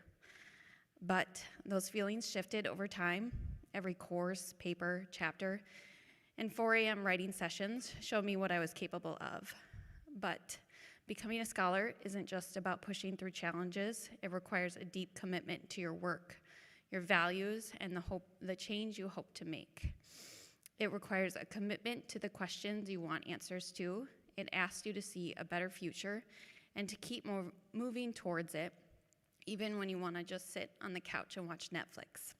But those feelings shifted over time. Every course, paper, chapter, and 4 a.m. writing sessions showed me what I was capable of. But becoming a scholar isn't just about pushing through challenges. It requires a deep commitment to your work, your values, and the change you hope to make. It requires a commitment to the questions you want answers to, It asks you to see a better future and to keep moving towards it, even when you want to just sit on the couch and watch Netflix.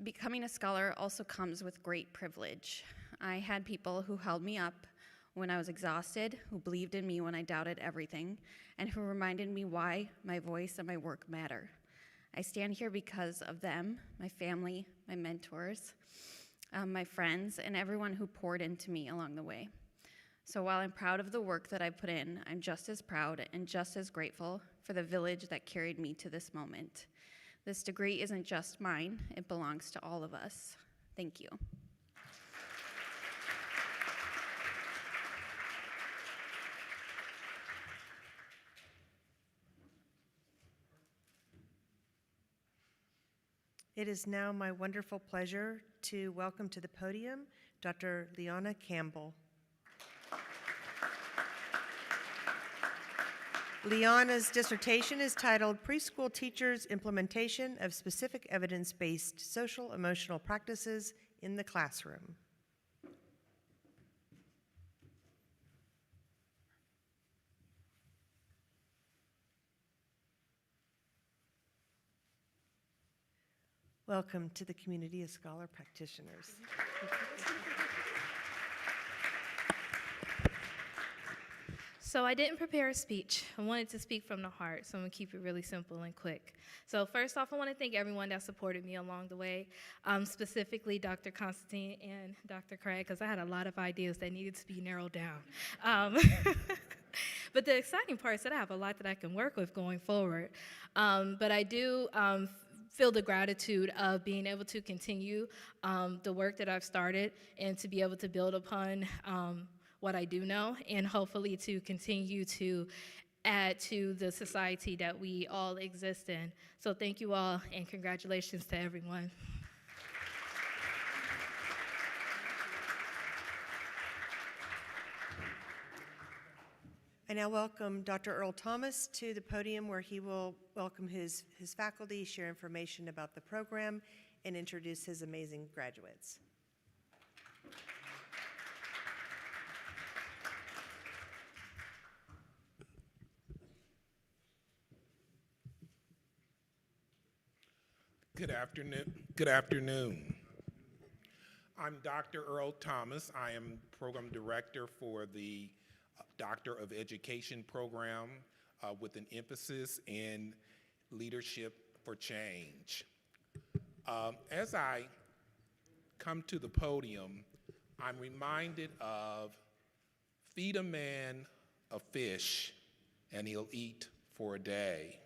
Becoming a scholar also comes with great privilege. I had people who held me up when I was exhausted, who believed in me when I doubted everything, and who reminded me why my voice and my work matter. I stand here because of them, my family, my mentors, my friends, and everyone who poured into me along the way. So while I'm proud of the work that I put in, I'm just as proud and just as grateful for the village that carried me to this moment. This degree isn't just mine, it belongs to all of us. Thank you. It is now my wonderful pleasure to welcome to the podium Dr. Leona Campbell. Leona's dissertation is titled Preschool Teachers' Implementation of Specific Evidence-Based Social Emotional Practices in the Classroom. Welcome to the community of scholar practitioners. So I didn't prepare a speech. I wanted to speak from the heart, so I'm gonna keep it really simple and quick. So first off, I wanna thank everyone that supported me along the way, specifically Dr. Constantine and Dr. Craig, because I had a lot of ideas that needed to be narrowed down. But the exciting part is that I have a lot that I can work with going forward. But I do feel the gratitude of being able to continue the work that I've started and to be able to build upon what I do know, and hopefully to continue to add to the society that we all exist in. So thank you all, and congratulations to everyone. I now welcome Dr. Earl Thomas to the podium, where he will welcome his faculty, share information about the program, and introduce his amazing graduates. Good afternoon. Good afternoon. I'm Dr. Earl Thomas. I am Program Director for the Doctor of Education program with an emphasis in leadership for change. As I come to the podium, I'm reminded of feed a man a fish and he'll eat for a day.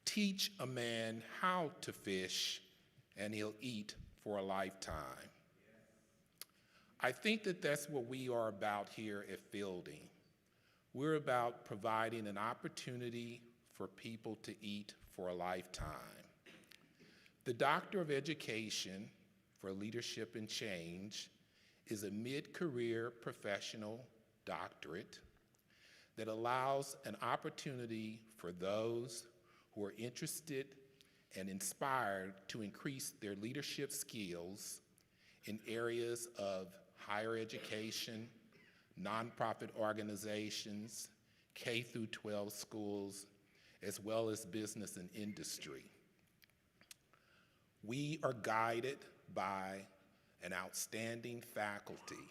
Teach a man how to fish, and he'll eat for a lifetime. I think that that's what we are about here at Fielding. We're about providing an opportunity for people to eat for a lifetime. The Doctor of Education for Leadership and Change is a mid-career professional doctorate that allows an opportunity for those who are interested and inspired to increase their leadership skills in areas of higher education, nonprofit organizations, K through 12 schools, as well as business and industry. We are guided by an outstanding faculty.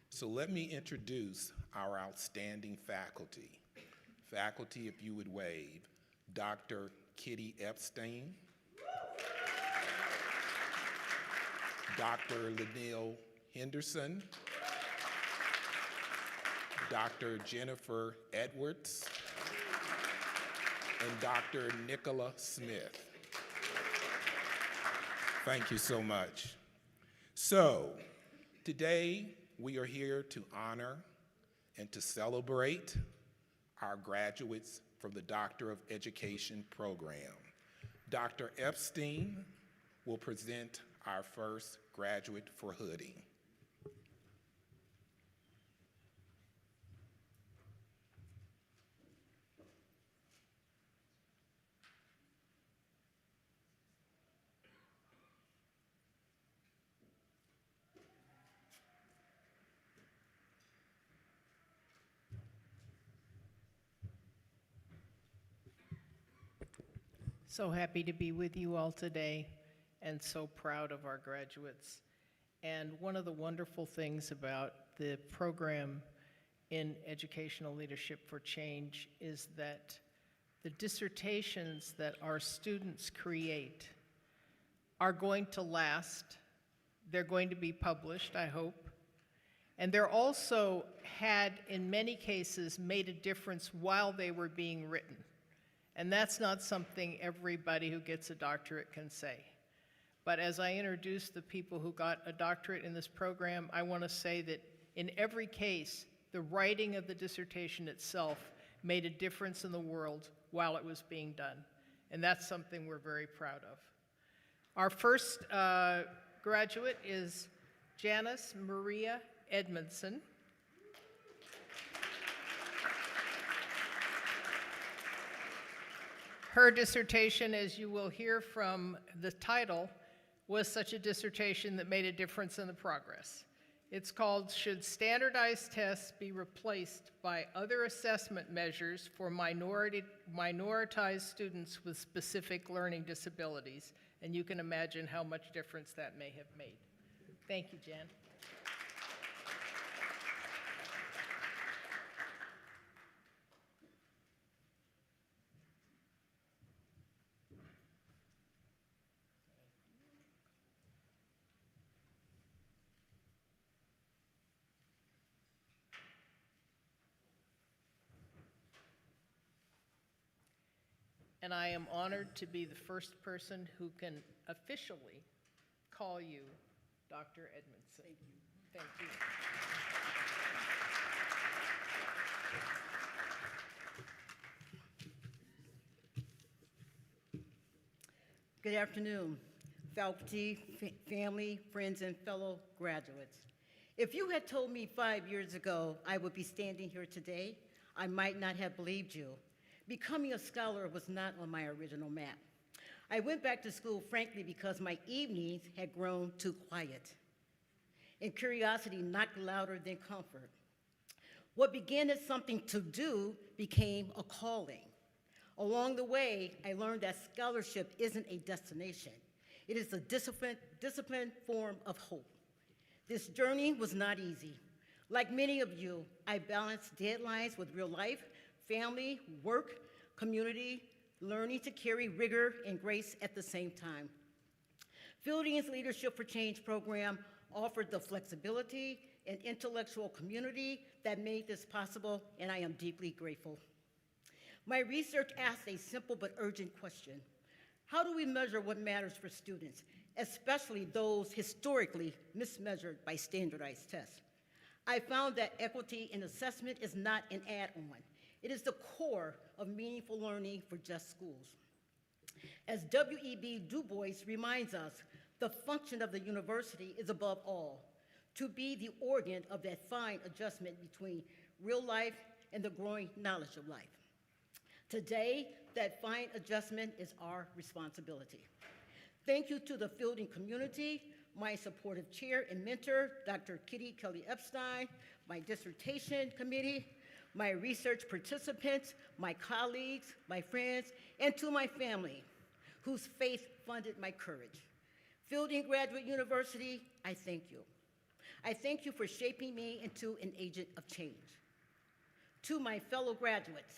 So let me introduce our outstanding faculty. Faculty, if you would wave. Dr. Kitty Epstein, Dr. Lynelle Henderson, Dr. Jennifer Edwards, and Dr. Nicola Smith. Thank you so much. So, today we are here to honor and to celebrate our graduates from the Doctor of Education program. Dr. Epstein will present our first graduate for hooding. So happy to be with you all today and so proud of our graduates. And one of the wonderful things about the program in Educational Leadership for Change is that the dissertations that our students create are going to last. They're going to be published, I hope. And they're also had, in many cases, made a difference while they were being written. And that's not something everybody who gets a doctorate can say. But as I introduce the people who got a doctorate in this program, I want to say that in every case, the writing of the dissertation itself made a difference in the world while it was being done. And that's something we're very proud of. Our first graduate is Janice Maria Edmondson. Her dissertation, as you will hear from the title, was such a dissertation that made a difference in the progress. It's called, Should Standardized Tests Be Replaced by Other Assessment Measures for Minoritized Students with Specific Learning Disabilities? And you can imagine how much difference that may have made. Thank you, Jan. And I am honored to be the first person who can officially call you Dr. Edmondson. Thank you. Good afternoon, faculty, family, friends, and fellow graduates. If you had told me 5 years ago I would be standing here today, I might not have believed you. Becoming a scholar was not on my original map. I went back to school, frankly, because my evenings had grown too quiet, and curiosity knocked louder than comfort. What began as something to do became a calling. Along the way, I learned that scholarship isn't a destination. It is a disciplined form of hope. This journey was not easy. Like many of you, I balanced deadlines with real life, family, work, community, learning to carry rigor and grace at the same time. Fielding's Leadership for Change program offered the flexibility and intellectual community that made this possible, and I am deeply grateful. My research asked a simple but urgent question. How do we measure what matters for students, especially those historically mismeasured by standardized tests? I found that equity in assessment is not an add-on. It is the core of meaningful learning for just schools. As W.E.B. Du Bois reminds us, the function of the university is above all, to be the organ of that fine adjustment between real life and the growing knowledge of life. Today, that fine adjustment is our responsibility. Thank you to the Fielding community, my supportive chair and mentor, Dr. Kitty Kelly-Epstein, my dissertation committee, my research participants, my colleagues, my friends, and to my family, whose faith funded my courage. Fielding Graduate University, I thank you. I thank you for shaping me into an agent of change. To my fellow graduates,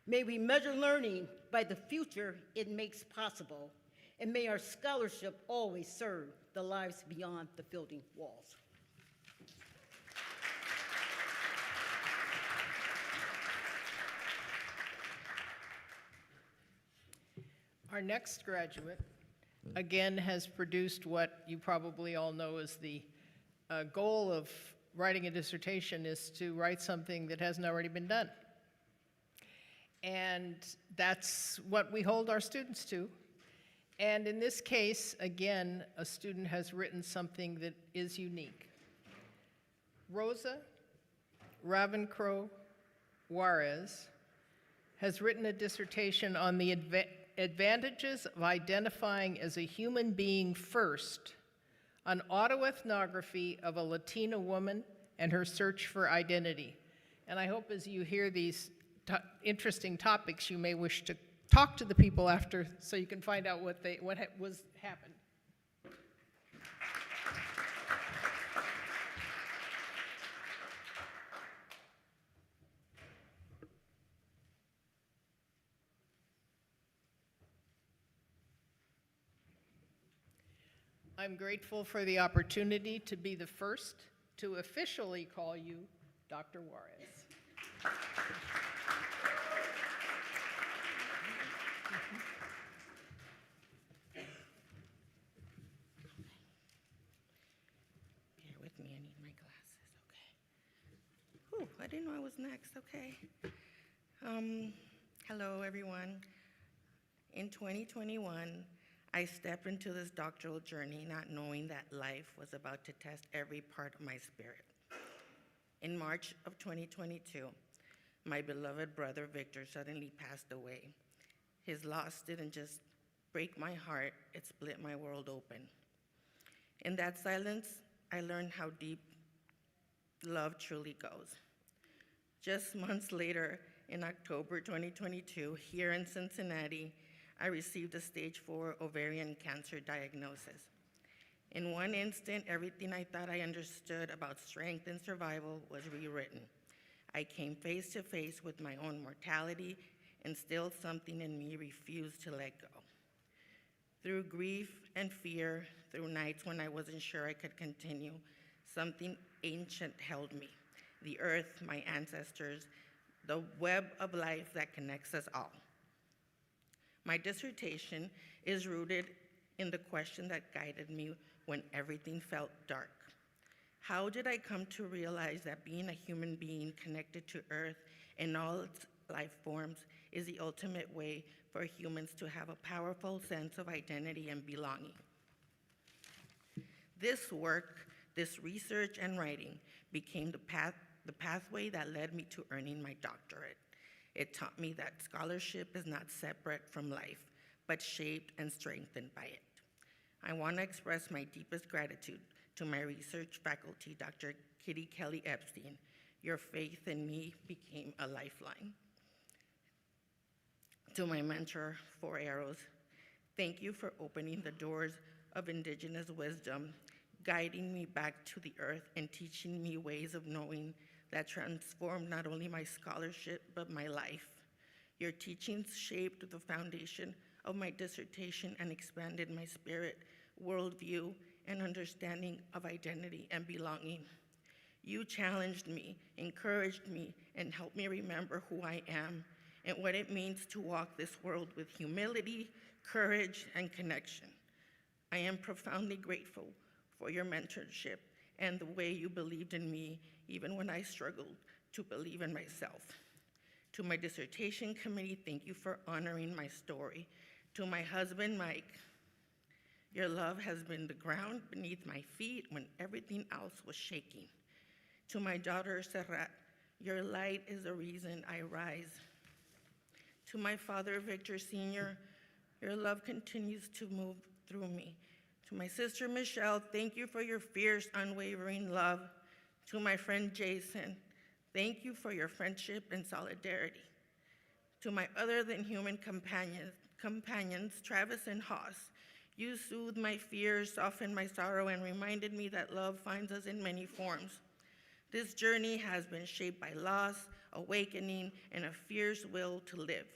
may we measure learning by the future it makes possible, and may our scholarship always serve the lives beyond the Fielding walls. Our next graduate, again, has produced what you probably all know is the goal of writing a dissertation is to write something that hasn't already been done. And that's what we hold our students to. And in this case, again, a student has written something that is unique. Rosa Ravencrow Juarez has written a dissertation on the advantages of identifying as a human being first, an autoethnography of a Latina woman and her search for identity. And I hope as you hear these interesting topics, you may wish to talk to the people after so you can find out what was happened. I'm grateful for the opportunity to be the first to officially call you Dr. Juarez. Bear with me, I need my glasses, okay. Whew, I didn't know I was next, okay. Hello, everyone. In 2021, I stepped into this doctoral journey not knowing that life was about to test every part of my spirit. In March of 2022, my beloved brother Victor suddenly passed away. His loss didn't just break my heart, it split my world open. In that silence, I learned how deep love truly goes. Just months later, in October 2022, here in Cincinnati, I received a stage 4 ovarian cancer diagnosis. In one instant, everything I thought I understood about strength and survival was rewritten. I came face to face with my own mortality, and still something in me refused to let go. Through grief and fear, through nights when I wasn't sure I could continue, something ancient held me. The earth, my ancestors, the web of life that connects us all. My dissertation is rooted in the question that guided me when everything felt dark. How did I come to realize that being a human being connected to Earth and all its life forms is the ultimate way for humans to have a powerful sense of identity and belonging? This work, this research and writing became the pathway that led me to earning my doctorate. It taught me that scholarship is not separate from life, but shaped and strengthened by it. I want to express my deepest gratitude to my research faculty, Dr. Kitty Kelly Epstein. Your faith in me became a lifeline. To my mentor, Four Arrows, thank you for opening the doors of indigenous wisdom, guiding me back to the earth and teaching me ways of knowing that transformed not only my scholarship, but my life. Your teachings shaped the foundation of my dissertation and expanded my spirit, worldview, and understanding of identity and belonging. You challenged me, encouraged me, and helped me remember who I am and what it means to walk this world with humility, courage, and connection. I am profoundly grateful for your mentorship and the way you believed in me even when I struggled to believe in myself. To my dissertation committee, thank you for honoring my story. To my husband, Mike, your love has been the ground beneath my feet when everything else was shaking. To my daughter, Serrat, your light is the reason I rise. To my father, Victor Sr., your love continues to move through me. To my sister, Michelle, thank you for your fierce, unwavering love. To my friend, Jason, thank you for your friendship and solidarity. To my other than human companions, Travis and Haas, you soothed my fears, softened my sorrow, and reminded me that love finds us in many forms. This journey has been shaped by loss, awakening, and a fierce will to live.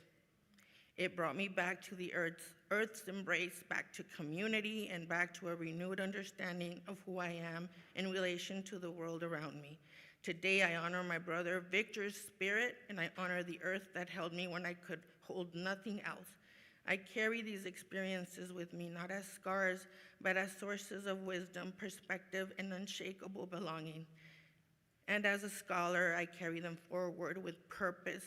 It brought me back to the earth's embrace, back to community, and back to a renewed understanding of who I am in relation to the world around me. Today, I honor my brother Victor's spirit, and I honor the earth that held me when I could hold nothing else. I carry these experiences with me, not as scars, but as sources of wisdom, perspective, and unshakable belonging. And as a scholar, I carry them forward with purpose,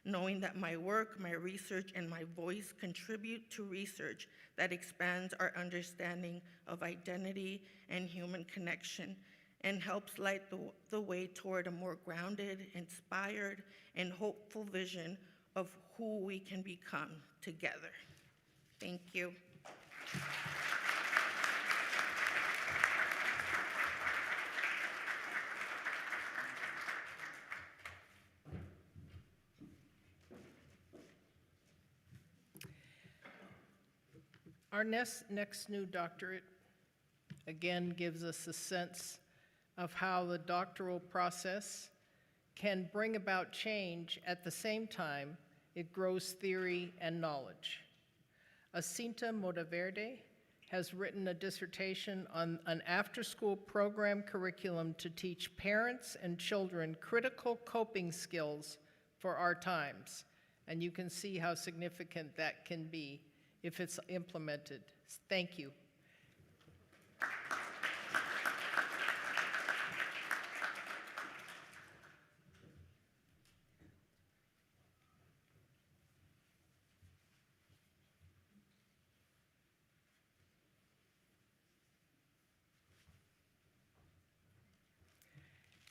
knowing that my work, my research, and my voice contribute to research that expands our understanding of identity and human connection and helps light the way toward a more grounded, inspired, and hopeful vision of who we can become together. Thank you. Our next new doctorate, again, gives us a sense of how the doctoral process can bring about change at the same time it grows theory and knowledge. Asinta Monteverde has written a dissertation on an after-school program curriculum to teach parents and children critical coping skills for our times. And you can see how significant that can be if it's implemented. Thank you.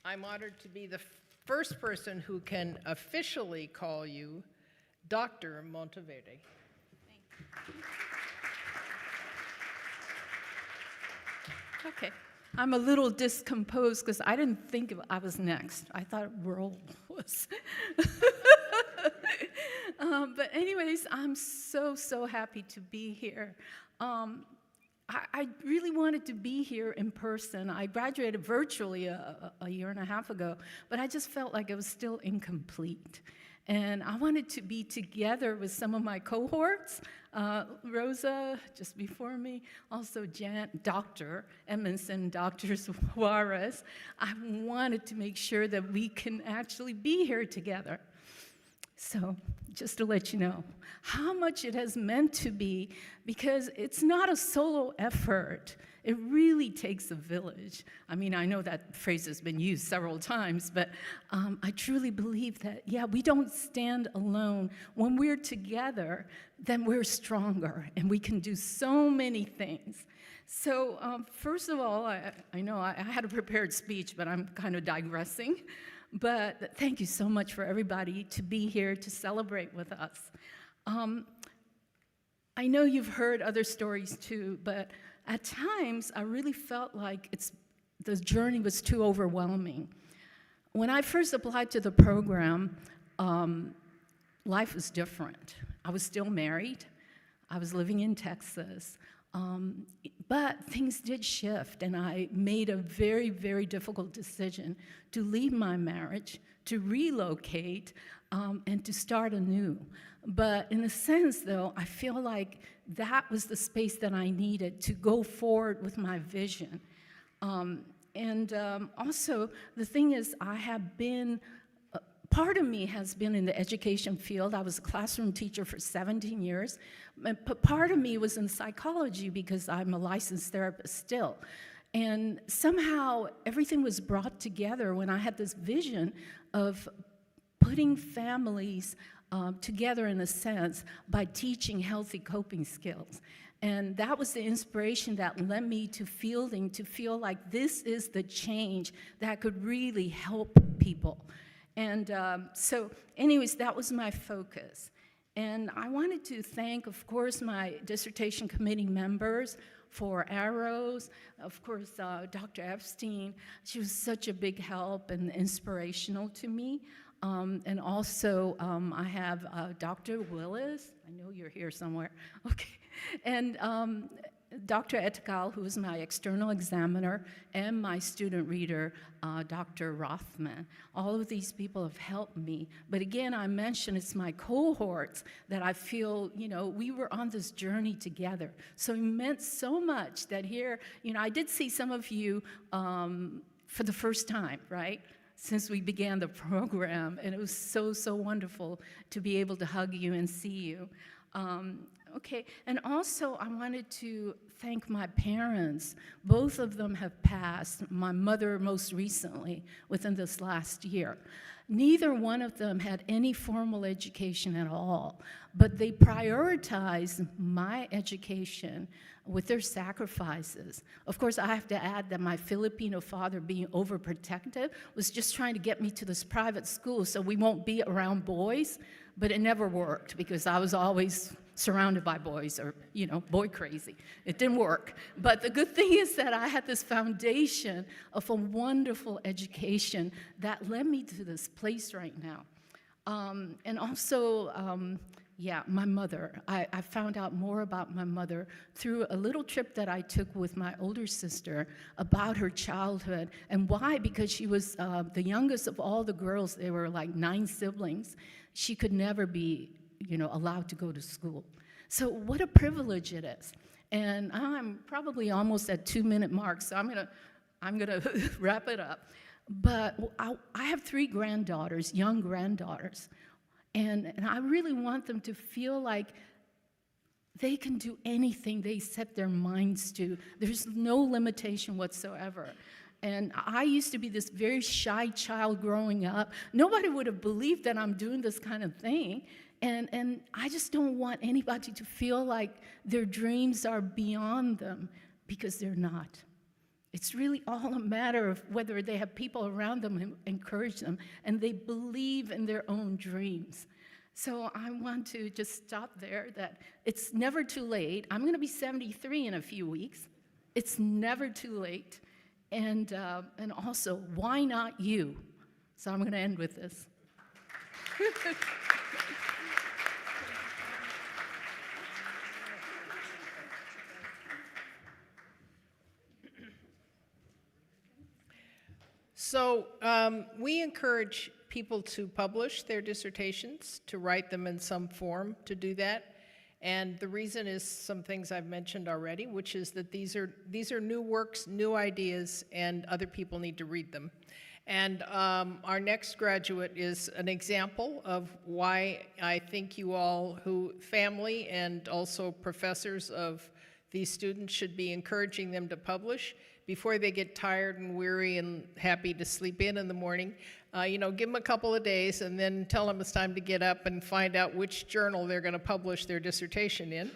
I'm honored to be the first person who can officially call you Dr. Monteverde. Okay. I'm a little discomposed because I didn't think I was next. I thought Earl was. But anyways, I'm so happy to be here. I really wanted to be here in person. I graduated virtually a year and a half ago, but I just felt like it was still incomplete. And I wanted to be together with some of my cohorts, Rosa, just before me, also Dr. Edmondson, Dr. Suarez. I wanted to make sure that we can actually be here together. So just to let you know how much it has meant to be, because it's not a solo effort. It really takes a village. I mean, I know that phrase has been used several times, but I truly believe that, yeah, we don't stand alone. When we're together, then we're stronger, and we can do so many things. So first of all, I know I had a prepared speech, but I'm kind of digressing. But thank you so much for everybody to be here to celebrate with us. I know you've heard other stories too, but at times I really felt like the journey was too overwhelming. When I first applied to the program, life was different. I was still married. I was living in Texas. But things did shift, and I made a very, very difficult decision to leave my marriage, to relocate, and to start anew. But in a sense, though, I feel like that was the space that I needed to go forward with my vision. Also, the thing is, part of me has been in the education field. I was a classroom teacher for 17 years. But part of me was in psychology because I'm a licensed therapist still. And somehow everything was brought together when I had this vision of putting families together in a sense by teaching healthy coping skills. And that was the inspiration that led me to fielding, to feel like this is the change that could really help people. And so anyways, that was my focus. And I wanted to thank, of course, my dissertation committee members for arrows. Of course, Dr. Epstein, she was such a big help and inspirational to me. And also, I have Dr. Willis. I know you're here somewhere. Okay. And Dr. Etkal, who is my external examiner, and my student reader, Dr. Rothman. All of these people have helped me. But again, I mentioned it's my cohorts that I feel, we were on this journey together. So it meant so much that here, I did see some of you for the first time, right? Since we began the program, and it was so wonderful to be able to hug you and see you. Okay, and also I wanted to thank my parents. Both of them have passed, my mother most recently, within this last year. Neither one of them had any formal education at all, but they prioritized my education with their sacrifices. Of course, I have to add that my Filipino father, being overprotective, was just trying to get me to this private school so we won't be around boys, but it never worked because I was always surrounded by boys, or, boy crazy. It didn't work. But the good thing is that I had this foundation of a wonderful education that led me to this place right now. And also, Yeah, my mother. I found out more about my mother through a little trip that I took with my older sister about her childhood. And why? Because she was the youngest of all the girls. There were like 9 siblings. She could never be, allowed to go to school. So what a privilege it is. And I'm probably almost at 2-minute mark, so I'm gonna wrap it up. But I have 3 granddaughters, young granddaughters. And I really want them to feel like they can do anything they set their minds to. There's no limitation whatsoever. And I used to be this very shy child growing up. Nobody would have believed that I'm doing this kind of thing. And I just don't want anybody to feel like their dreams are beyond them, because they're not. It's really all a matter of whether they have people around them who encourage them and they believe in their own dreams. So I want to just stop there, that it's never too late. I'm going to be 73 in a few weeks. It's never too late. And also, why not you? So I'm going to end with this. So we encourage people to publish their dissertations, to write them in some form to do that. And the reason is some things I've mentioned already, which is that these are new works, new ideas, and other people need to read them. And our next graduate is an example of why I think you all, family and also professors of these students, should be encouraging them to publish before they get tired and weary and happy to sleep in the morning. Give them a couple of days and then tell them it's time to get up and find out which journal they're going to publish their dissertation in.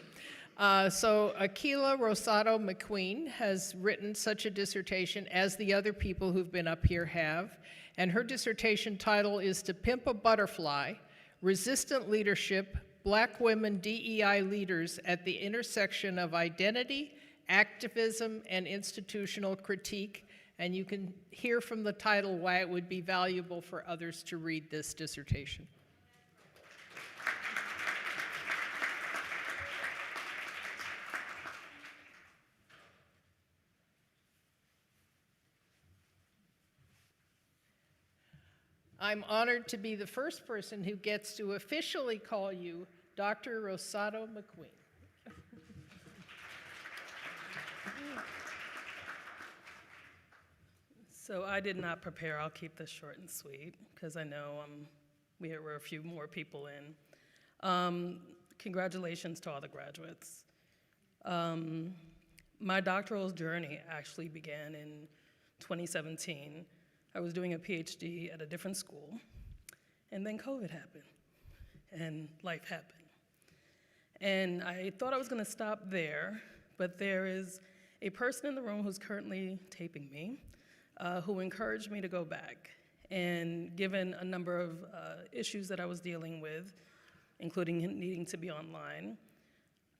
So Akila Rosado McQueen has written such a dissertation, as the other people who've been up here have, and her dissertation title is To Pimp a Butterfly: Resistant Leadership, Black Women DEI Leaders at the Intersection of Identity, Activism, and Institutional Critique. And you can hear from the title why it would be valuable for others to read this dissertation. I'm honored to be the first person who gets to officially call you Dr. Rosado McQueen. So I did not prepare. I'll keep this short and sweet because I know we were a few more people in. Congratulations to all the graduates. My doctoral journey actually began in 2017. I was doing a PhD at a different school, and then COVID happened, and life happened. And I thought I was going to stop there, but there is a person in the room who's currently taping me, who encouraged me to go back. And given a number of issues that I was dealing with, including needing to be online,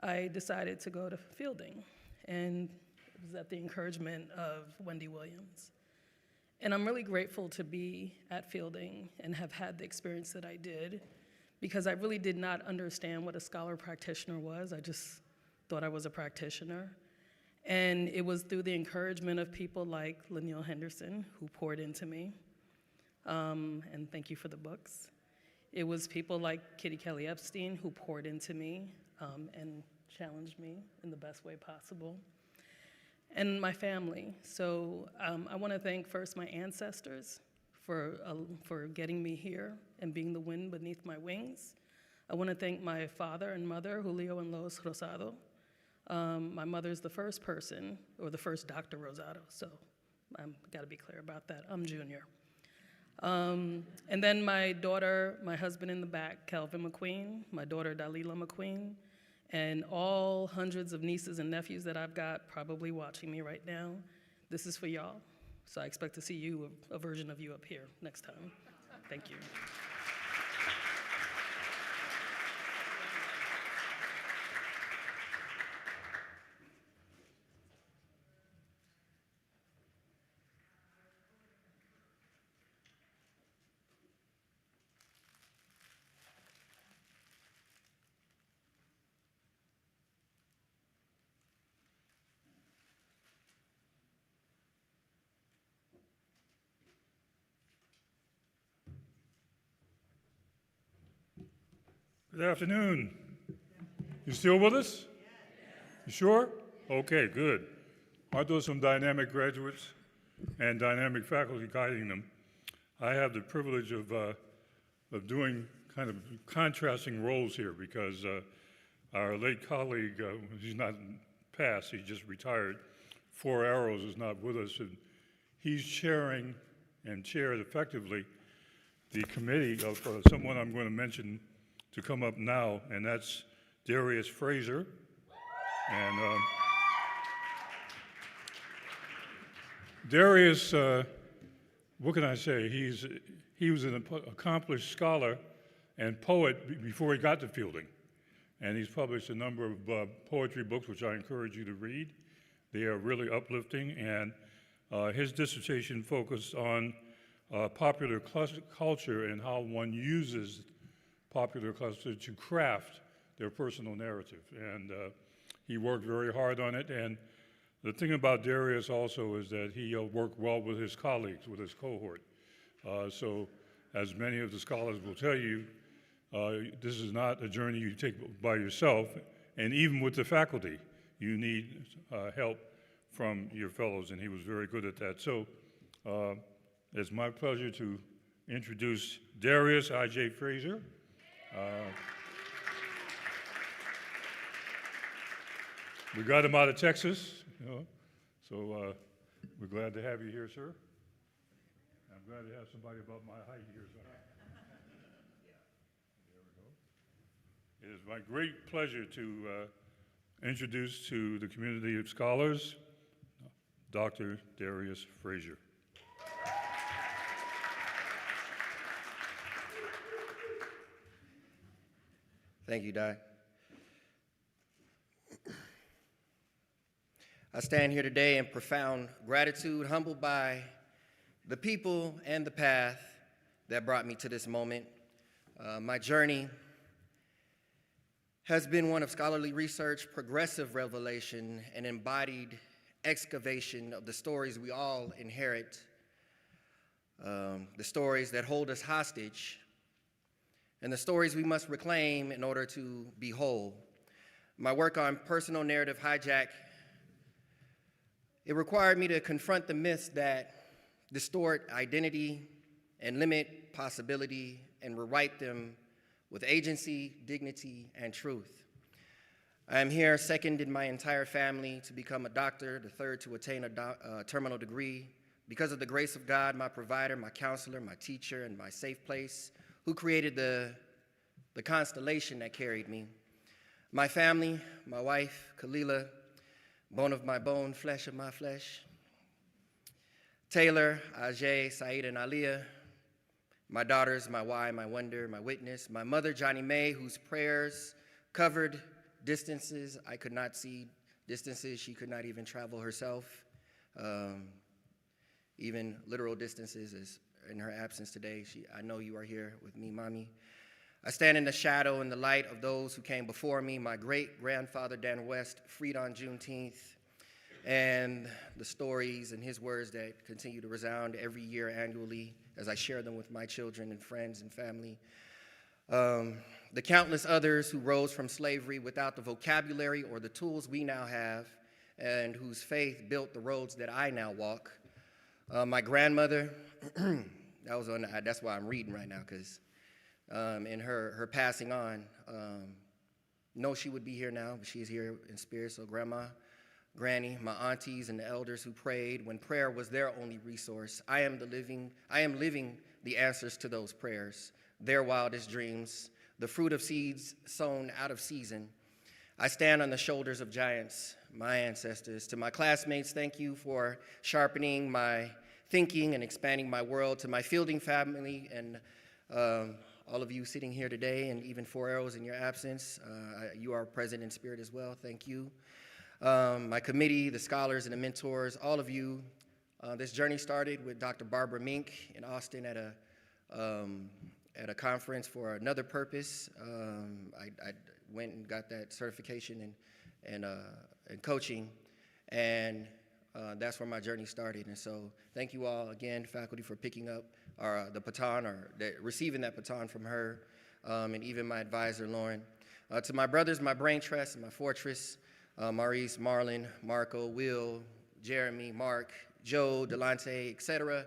I decided to go to Fielding. And it was at the encouragement of Wendy Williams. And I'm really grateful to be at Fielding and have had the experience that I did, because I really did not understand what a scholar practitioner was. I just thought I was a practitioner. And it was through the encouragement of people like Laniel Henderson, who poured into me, and thank you for the books. It was people like Kitty Kelly Epstein, who poured into me and challenged me in the best way possible. And my family. So I want to thank first my ancestors for getting me here and being the wind beneath my wings. I want to thank my father and mother, Julio and Lois Rosado. My mother's the first person, or the first Dr. Rosado, so I've got to be clear about that. I'm junior. And then my daughter, my husband in the back, Calvin McQueen, my daughter, Dalila McQueen, and all hundreds of nieces and nephews that I've got probably watching me right now. This is for y'all, so I expect to see you, a version of you up here next time. Thank you. Good afternoon. You still with us? You sure? Okay, good. Aren't those some dynamic graduates and dynamic faculty guiding them? I have the privilege of doing kind of contrasting roles here because our late colleague, he's not passed, he just retired, Four Arrows is not with us, and he's chairing and chaired effectively the committee of someone I'm going to mention to come up now, and that's Darius Fraser. And Darius, what can I say? He was an accomplished scholar and poet before he got to Fielding. And he's published a number of poetry books, which I encourage you to read. They are really uplifting, and his dissertation focused on popular culture and how one uses popular culture to craft their personal narrative. And he worked very hard on it. And the thing about Darius also is that he worked well with his colleagues, with his cohort. So as many of the scholars will tell you, this is not a journey you take by yourself. And even with the faculty, you need help from your fellows, and he was very good at that. So it's my pleasure to introduce Darius I.J. Fraser. We got him out of Texas, so we're glad to have you here, sir. I'm glad to have somebody about my height here. So. There we go. It is my great pleasure to introduce to the community of scholars, Dr. Darius Fraser. Thank you, Di. I stand here today in profound gratitude, humbled by the people and the path that brought me to this moment. My journey has been one of scholarly research, progressive revelation, and embodied excavation of the stories we all inherit, the stories that hold us hostage, and the stories we must reclaim in order to be whole. My work on personal narrative hijack, it required me to confront the myths that distort identity and limit possibility and rewrite them with agency, dignity, and truth. I am here second in my entire family to become a doctor, the third to attain a terminal degree, because of the grace of God, my provider, my counselor, my teacher, and my safe place, who created the constellation that carried me. My family, my wife, Kalila, bone of my bone, flesh of my flesh. Taylor, Ajay, Saeed, and Aliyah. My daughters, my why, my wonder, my witness. My mother, Johnny Mae, whose prayers covered distances I could not see, distances she could not even travel herself. Even literal distances is in her absence today. I know you are here with me, Mommy. I stand in the shadow and the light of those who came before me. My great-grandfather, Dan West, freed on Juneteenth, and the stories and his words that continue to resound every year annually as I share them with my children and friends and family. The countless others who rose from slavery without the vocabulary or the tools we now have, and whose faith built the roads that I now walk. My grandmother, that's why I'm reading right now, because in her passing on, know she would be here now, but she's here in spirit. So Grandma, Granny, my aunties, and the elders who prayed when prayer was their only resource. I am living the answers to those prayers, their wildest dreams, the fruit of seeds sown out of season. I stand on the shoulders of giants, my ancestors. To my classmates, thank you for sharpening my thinking and expanding my world. To my Fielding family and all of you sitting here today, and even Four Arrows in your absence, you are present in spirit as well. Thank you. My committee, the scholars and the mentors, all of you. This journey started with Dr. Barbara Mink in Austin at a conference for another purpose. I went and got that certification and coaching, and that's where my journey started. And so thank you all again, faculty, for picking up the baton, or receiving that baton from her. and even my advisor, Lauren. To my brothers, my brain trust, and my fortress, Maurice, Marlon, Marco, Will, Jeremy, Mark, Joe, Delante, etc.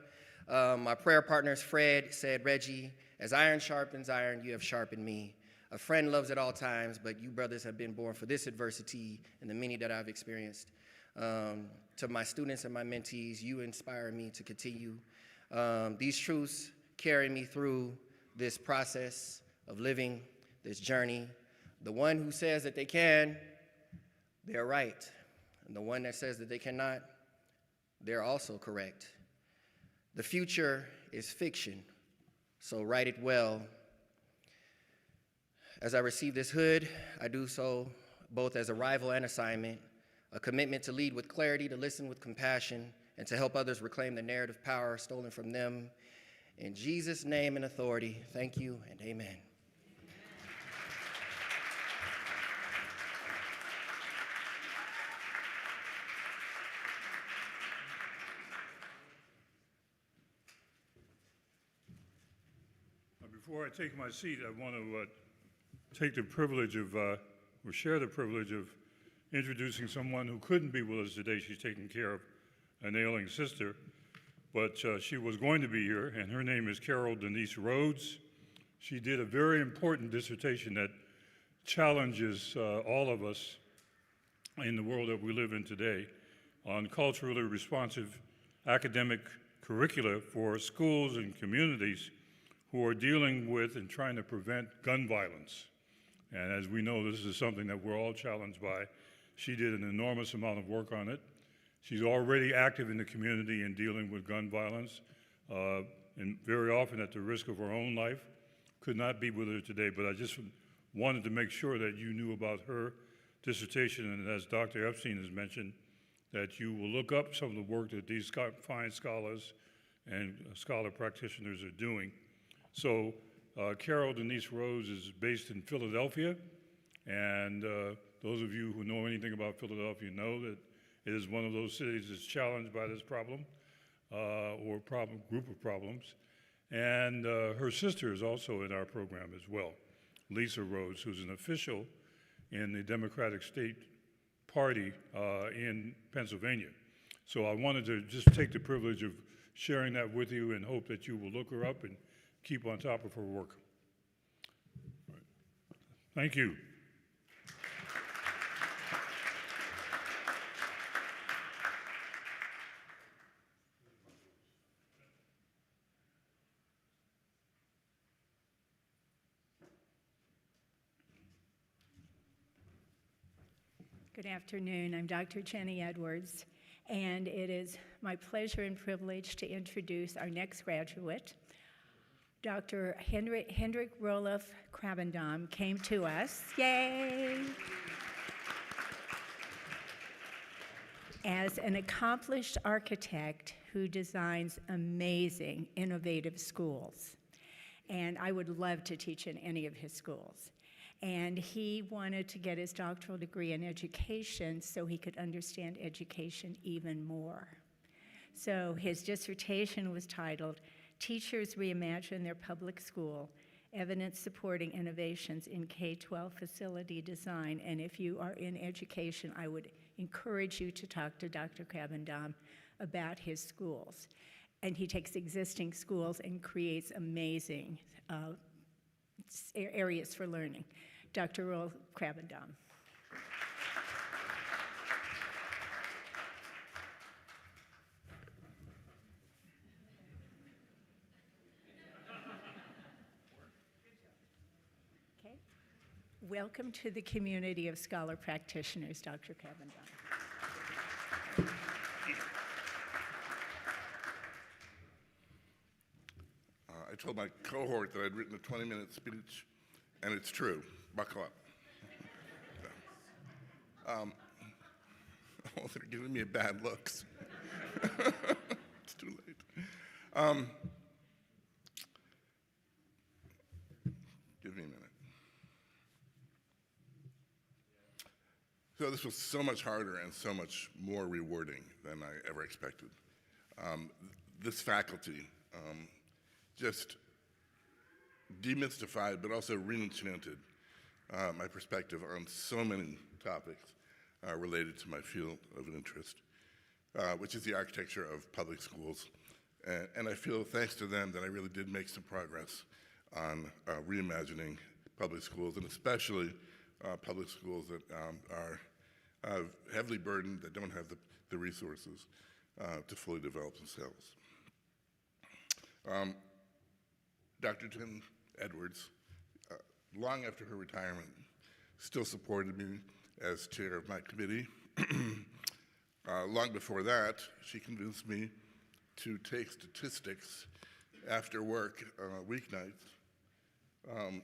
My prayer partners, Fred, said, Reggie, as iron sharpens iron, you have sharpened me. A friend loves at all times, but you brothers have been born for this adversity and the many that I've experienced. To my students and my mentees, you inspire me to continue. These truths carry me through this process of living, this journey. The one who says that they can, they're right. And the one that says that they cannot, they're also correct. The future is fiction, so write it well. As I receive this hood, I do so both as a rival and assignment, a commitment to lead with clarity, to listen with compassion, and to help others reclaim the narrative power stolen from them. In Jesus' name and authority, thank you and amen. Before I take my seat, I want to take the privilege of, or share the privilege of introducing someone who couldn't be with us today. She's taking care of an ailing sister, but she was going to be here, and her name is Carol Denise Rhodes. She did a very important dissertation that challenges all of us in the world that we live in today on culturally responsive academic curricula for schools and communities who are dealing with and trying to prevent gun violence. And as we know, this is something that we're all challenged by. She did an enormous amount of work on it. She's already active in the community in dealing with gun violence, and very often at the risk of her own life. Could not be with her today, but I just wanted to make sure that you knew about her dissertation, and as Dr. Epstein has mentioned, that you will look up some of the work that these fine scholars and scholar practitioners are doing. So Carol Denise Rhodes is based in Philadelphia, and those of you who know anything about Philadelphia know that it is one of those cities that's challenged by this problem, or group of problems. And her sister is also in our program as well, Lisa Rhodes, who's an official in the Democratic State Party in Pennsylvania. So I wanted to just take the privilege of sharing that with you and hope that you will look her up and keep on top of her work. All right. Thank you. Good afternoon. I'm Dr. Jenny Edwards, and it is my pleasure and privilege to introduce our next graduate. Dr. Hendrik Roloff Krabendam came to us, yay, as an accomplished architect who designs amazing, innovative schools. And I would love to teach in any of his schools. And he wanted to get his doctoral degree in education so he could understand education even more. So his dissertation was titled, Teachers Reimagine Their Public School, Evidence Supporting Innovations in K-12 Facility Design. And if you are in education, I would encourage you to talk to Dr. Krabendam about his schools. And he takes existing schools and creates amazing areas for learning. Dr. Roloff Krabendam. Okay. Welcome to the community of scholar practitioners, Dr. Krabendam. I told my cohort that I'd written a 20-minute speech, and it's true. Buckle up. Oh, they're giving me bad looks. It's too late. Give me a minute. So this was so much harder and so much more rewarding than I ever expected. This faculty just demystified, but also re-enchanted my perspective on so many topics related to my field of interest, which is the architecture of public schools. And I feel, thanks to them, that I really did make some progress on reimagining public schools, and especially public schools that are heavily burdened, that don't have the resources to fully develop themselves. Dr. Jen Edwards, long after her retirement, still supported me as chair of my committee. Long before that, she convinced me to take statistics after work weeknights,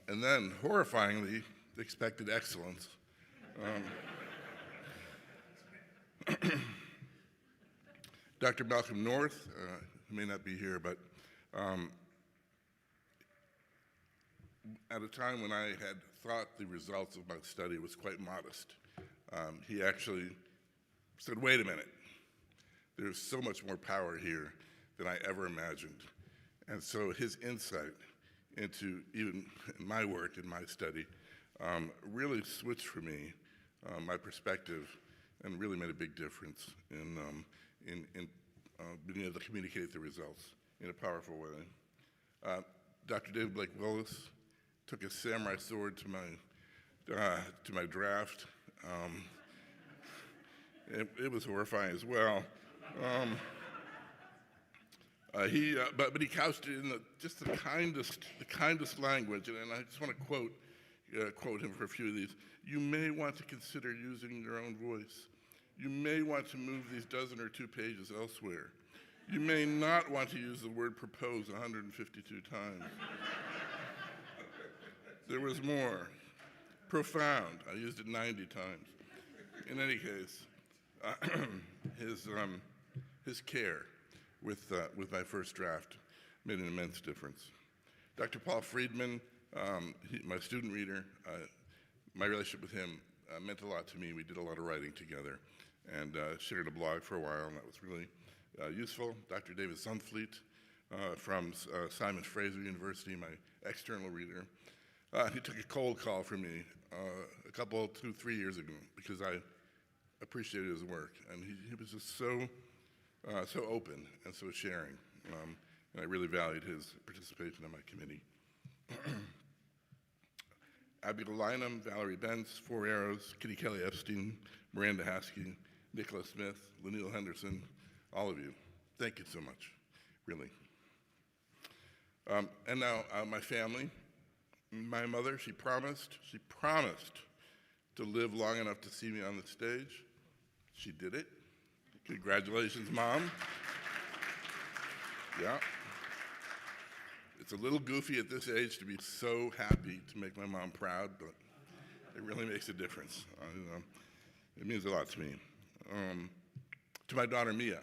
and then, horrifyingly, expected excellence. Dr. Malcolm North, who may not be here, but at a time when I had thought the results of my study was quite modest, he actually said, wait a minute, there's so much more power here than I ever imagined. And so his insight into even my work and my study really switched for me my perspective and really made a big difference in being able to communicate the results in a powerful way. Dr. David Blake Willis took a samurai sword to my draft. It was horrifying as well. But he couched it in just the kindest language, and I just want to quote him for a few of these. You may want to consider using your own voice. You may want to move these dozen or two pages elsewhere. You may not want to use the word propose 152 times. There was more. Profound. I used it 90 times. In any case, his care with my first draft made an immense difference. Dr. Paul Friedman, my student reader, my relationship with him meant a lot to me. We did a lot of writing together and shared a blog for a while, and that was really useful. Dr. David Sunfleet from Simon Fraser University, my external reader, he took a cold call from me a couple, 2-3 years ago because I appreciated his work, and he was just so open and so sharing, and I really valued his participation in my committee. Abigail Lynham, Valerie Bentz, Four Arrows, Kitty Kelly Epstein, Miranda Haskey, Nicola Smith, Lanil Henderson, all of you, thank you so much, really. And now my family. My mother, she promised to live long enough to see me on the stage. She did it. Congratulations, Mom. Yeah. It's a little goofy at this age to be so happy to make my mom proud, but it really makes a difference. It means a lot to me. To my daughter, Mia,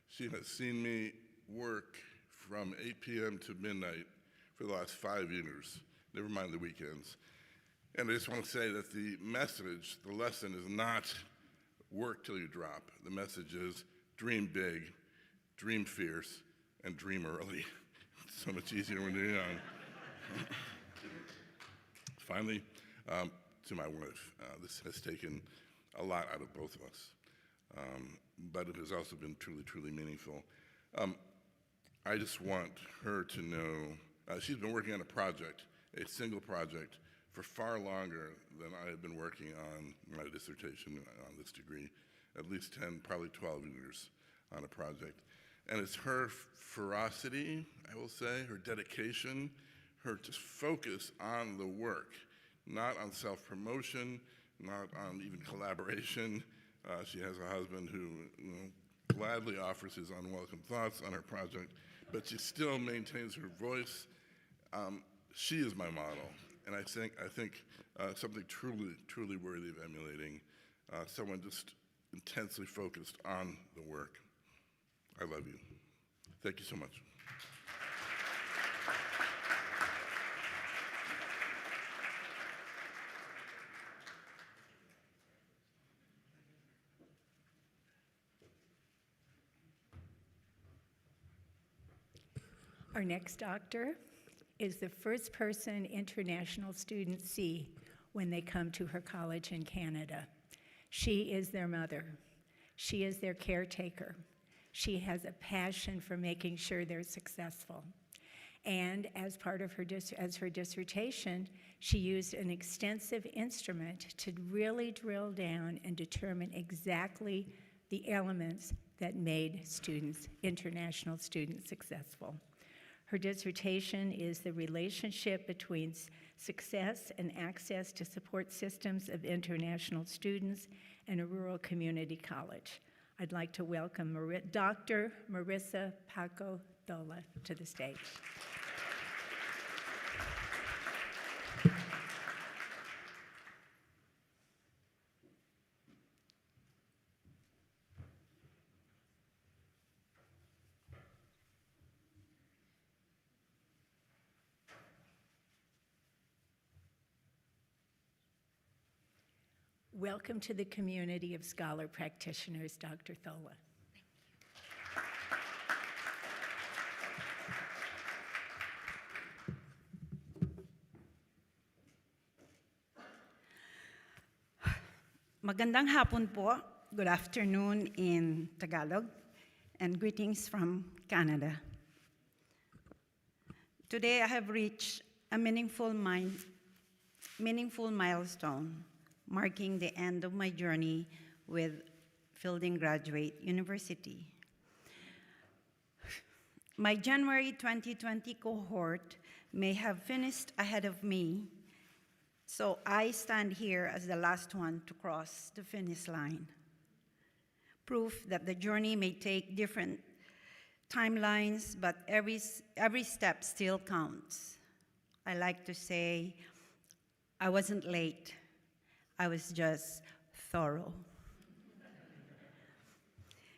she has seen me work from 8 p.m. to midnight for the last 5 years, never mind the weekends. And I just want to say that the message, the lesson is not work till you drop. The message is dream big, dream fierce, and dream early. It's so much easier when you're young. Finally, to my wife, this has taken a lot out of both of us, but it has also been truly, truly meaningful. I just want her to know, she's been working on a single project, for far longer than I have been working on my dissertation on this degree, at least 10, probably 12 years on a project. And it's her ferocity, I will say, her dedication, her just focus on the work, not on self-promotion, not on even collaboration. She has a husband who gladly offers his unwelcome thoughts on her project, but she still maintains her voice. She is my model, and I think something truly, truly worthy of emulating, someone just intensely focused on the work. I love you. Thank you so much. Our next doctor is the first person international students see when they come to her college in Canada. She is their mother. She is their caretaker. She has a passion for making sure they're successful. And as part of her dissertation, she used an extensive instrument to really drill down and determine exactly the elements that made students, international students, successful. Her dissertation is the relationship between success and access to support systems of international students in a rural community college. I'd like to welcome Dr. Marissa Paco-Dola to the stage. Welcome to the community of scholar practitioners, Dr. Thola. Magandang hapon po. Good afternoon in Tagalog, and greetings from Canada. Today I have reached a meaningful milestone, marking the end of my journey with Fielding Graduate University. My January 2020 cohort may have finished ahead of me, so I stand here as the last one to cross the finish line. Proof that the journey may take different timelines, but every step still counts. I like to say, I wasn't late. I was just thorough.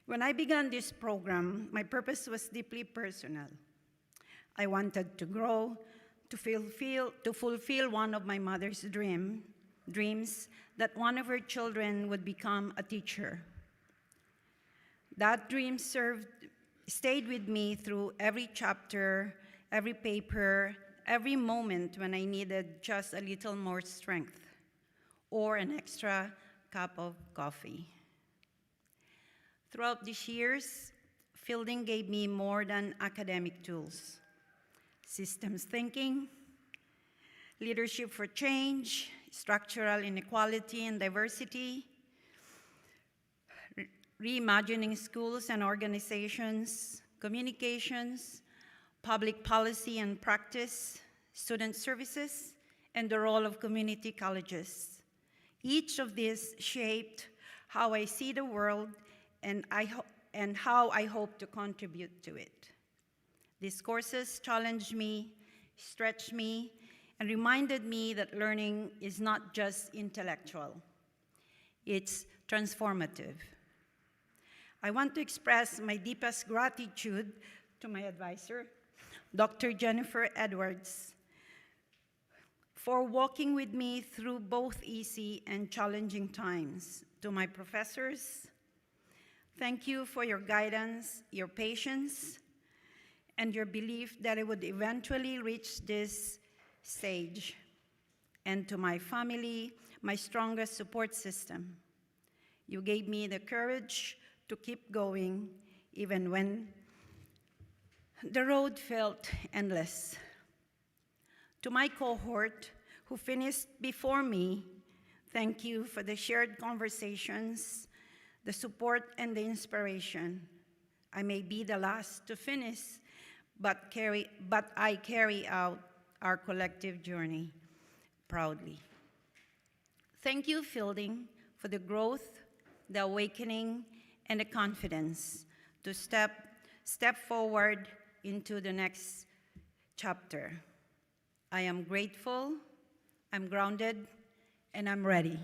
When I began this program, my purpose was deeply personal. I wanted to grow, to fulfill one of my mother's dreams, that one of her children would become a teacher. That dream stayed with me through every chapter, every paper, every moment when I needed just a little more strength or an extra cup of coffee. Throughout these years, Fielding gave me more than academic tools. Systems thinking, leadership for change, structural inequality and diversity, reimagining schools and organizations, communications, public policy and practice, student services, and the role of community colleges. Each of these shaped how I see the world and how I hope to contribute to it. These courses challenged me, stretched me, and reminded me that learning is not just intellectual, it's transformative. I want to express my deepest gratitude to my advisor, Dr. Jennifer Edwards, for walking with me through both easy and challenging times. To my professors, thank you for your guidance, your patience, and your belief that I would eventually reach this stage. And to my family, my strongest support system. You gave me the courage to keep going even when the road felt endless. To my cohort who finished before me, thank you for the shared conversations, the support, and the inspiration. I may be the last to finish, but I carry out our collective journey proudly. Thank you, Fielding, for the growth, the awakening, and the confidence to step forward into the next chapter. I am grateful, I'm grounded, and I'm ready.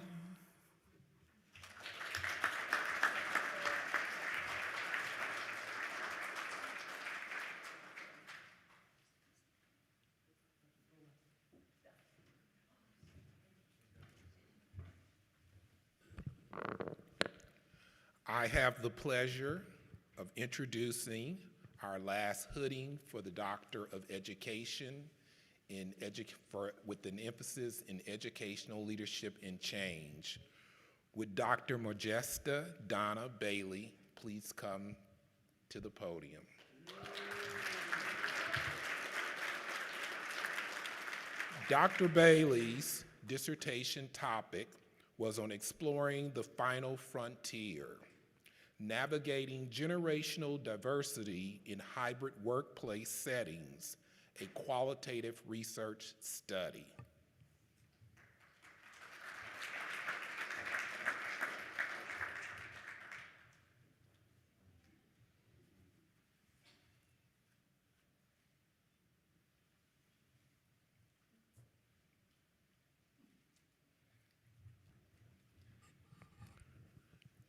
I have the pleasure of introducing our last hooding for the Doctor of Education with an emphasis in educational leadership and change. Would Dr. Modesta Donna Bailey please come to the podium? Dr. Bailey's dissertation topic was on exploring the final frontier, navigating generational diversity in hybrid workplace settings, a qualitative research study.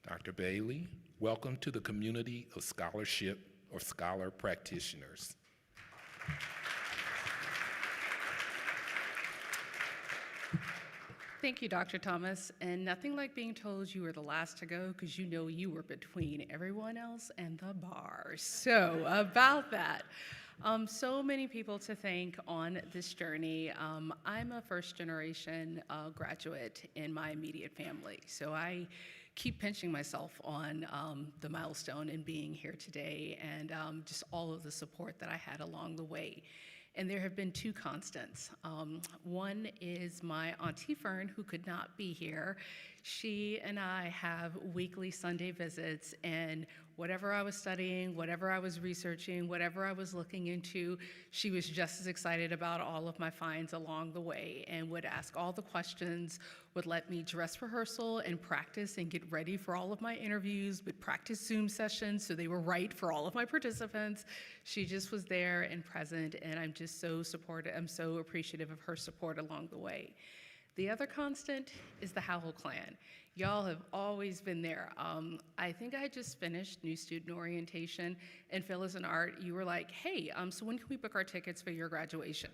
Dr. Bailey, welcome to the community of scholarship or scholar practitioners. Thank you, Dr. Thomas. And nothing like being told you were the last to go because you know you were between everyone else and the bar. So about that, so many people to thank on this journey. I'm a first generation graduate in my immediate family. So I keep pinching myself on the milestone in being here today and just all of the support that I had along the way. And there have been two constants. One is my Auntie Fern, who could not be here. She and I have weekly Sunday visits, and whatever I was studying, whatever I was researching, whatever I was looking into, she was just as excited about all of my finds along the way and would ask all the questions, would let me dress rehearsal and practice and get ready for all of my interviews, would practice Zoom sessions so they were right for all of my participants. She just was there and present, and I'm just so supportive. I'm so appreciative of her support along the way. The other constant is the Howell clan. Y'all have always been there. I think I just finished new student orientation, and Phyllis and Art, you were like, hey, so when can we book our tickets for your graduation?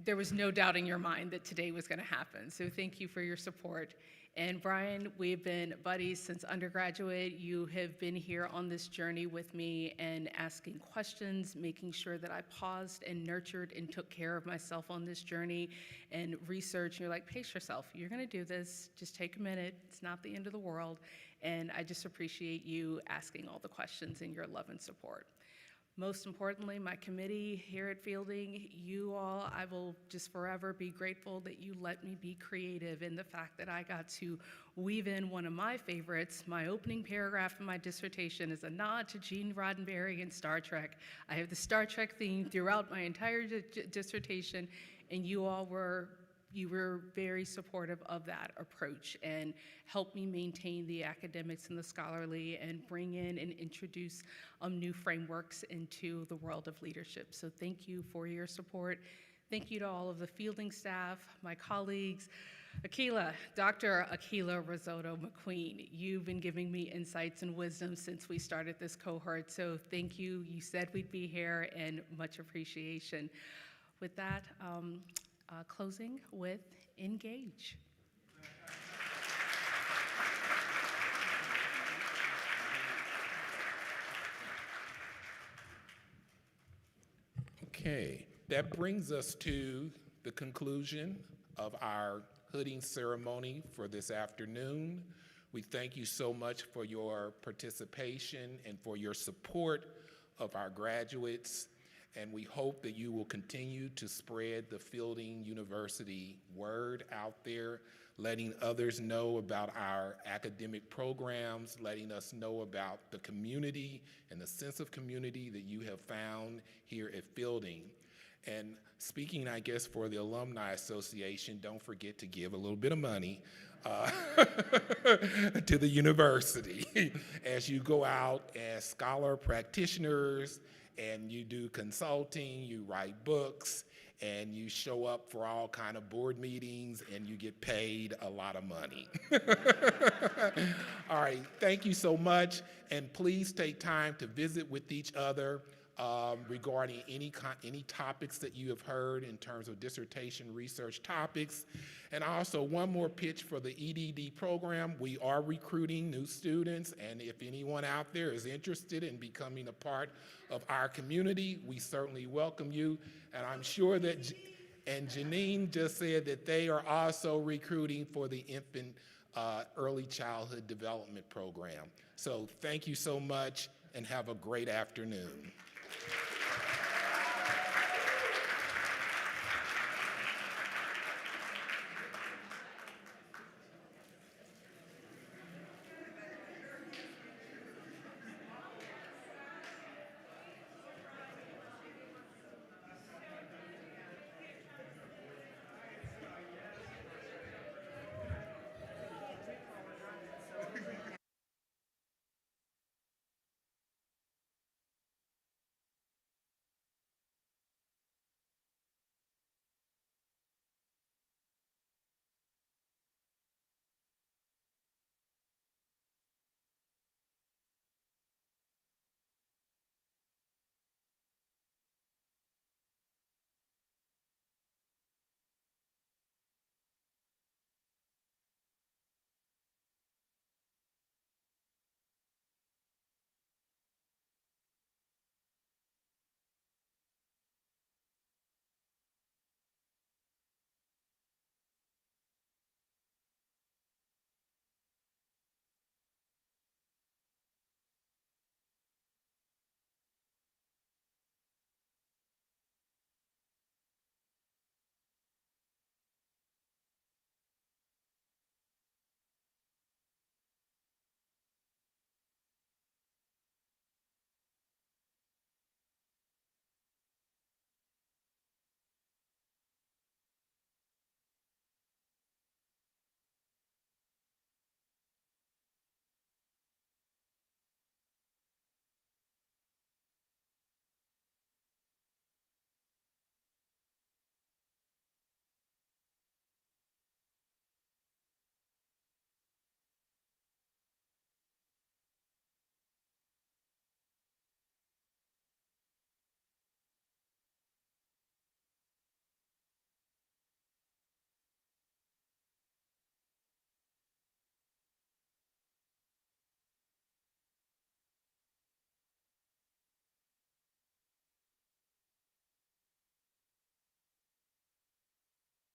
There was no doubt in your mind that today was gonna happen, so thank you for your support. And Brian, we've been buddies since undergraduate. You have been here on this journey with me and asking questions, making sure that I paused and nurtured and took care of myself on this journey and research. You're like, pace yourself. You're gonna do this. Just take a minute. It's not the end of the world. And I just appreciate you asking all the questions and your love and support. Most importantly, my committee here at Fielding, you all, I will just forever be grateful that you let me be creative in the fact that I got to weave in one of my favorites. My opening paragraph in my dissertation is a nod to Gene Roddenberry and Star Trek. I have the Star Trek theme throughout my entire dissertation, and you were very supportive of that approach and helped me maintain the academics and the scholarly and bring in and introduce new frameworks into the world of leadership. So thank you for your support. Thank you to all of the Fielding staff, my colleagues. Dr. Akila Risotto McQueen, you've been giving me insights and wisdom since we started this cohort, so thank you. You said we'd be here, and much appreciation. With that, closing with engage. Okay, that brings us to the conclusion of our hooding ceremony for this afternoon. We thank you so much for your participation and for your support of our graduates. And we hope that you will continue to spread the Fielding University word out there, letting others know about our academic programs, letting us know about the community and the sense of community that you have found here at Fielding. And speaking, I guess, for the Alumni Association, don't forget to give a little bit of money to the university as you go out as scholar practitioners, and you do consulting, you write books, and you show up for all kind of board meetings, and you get paid a lot of money. All right, thank you so much, and please take time to visit with each other regarding any topics that you have heard in terms of dissertation research topics. And also one more pitch for the EdD program. We are recruiting new students, and if anyone out there is interested in becoming a part of our community, we certainly welcome you. And I'm sure that And Janine just said that they are also recruiting for the infant early childhood development program. So thank you so much and have a great afternoon.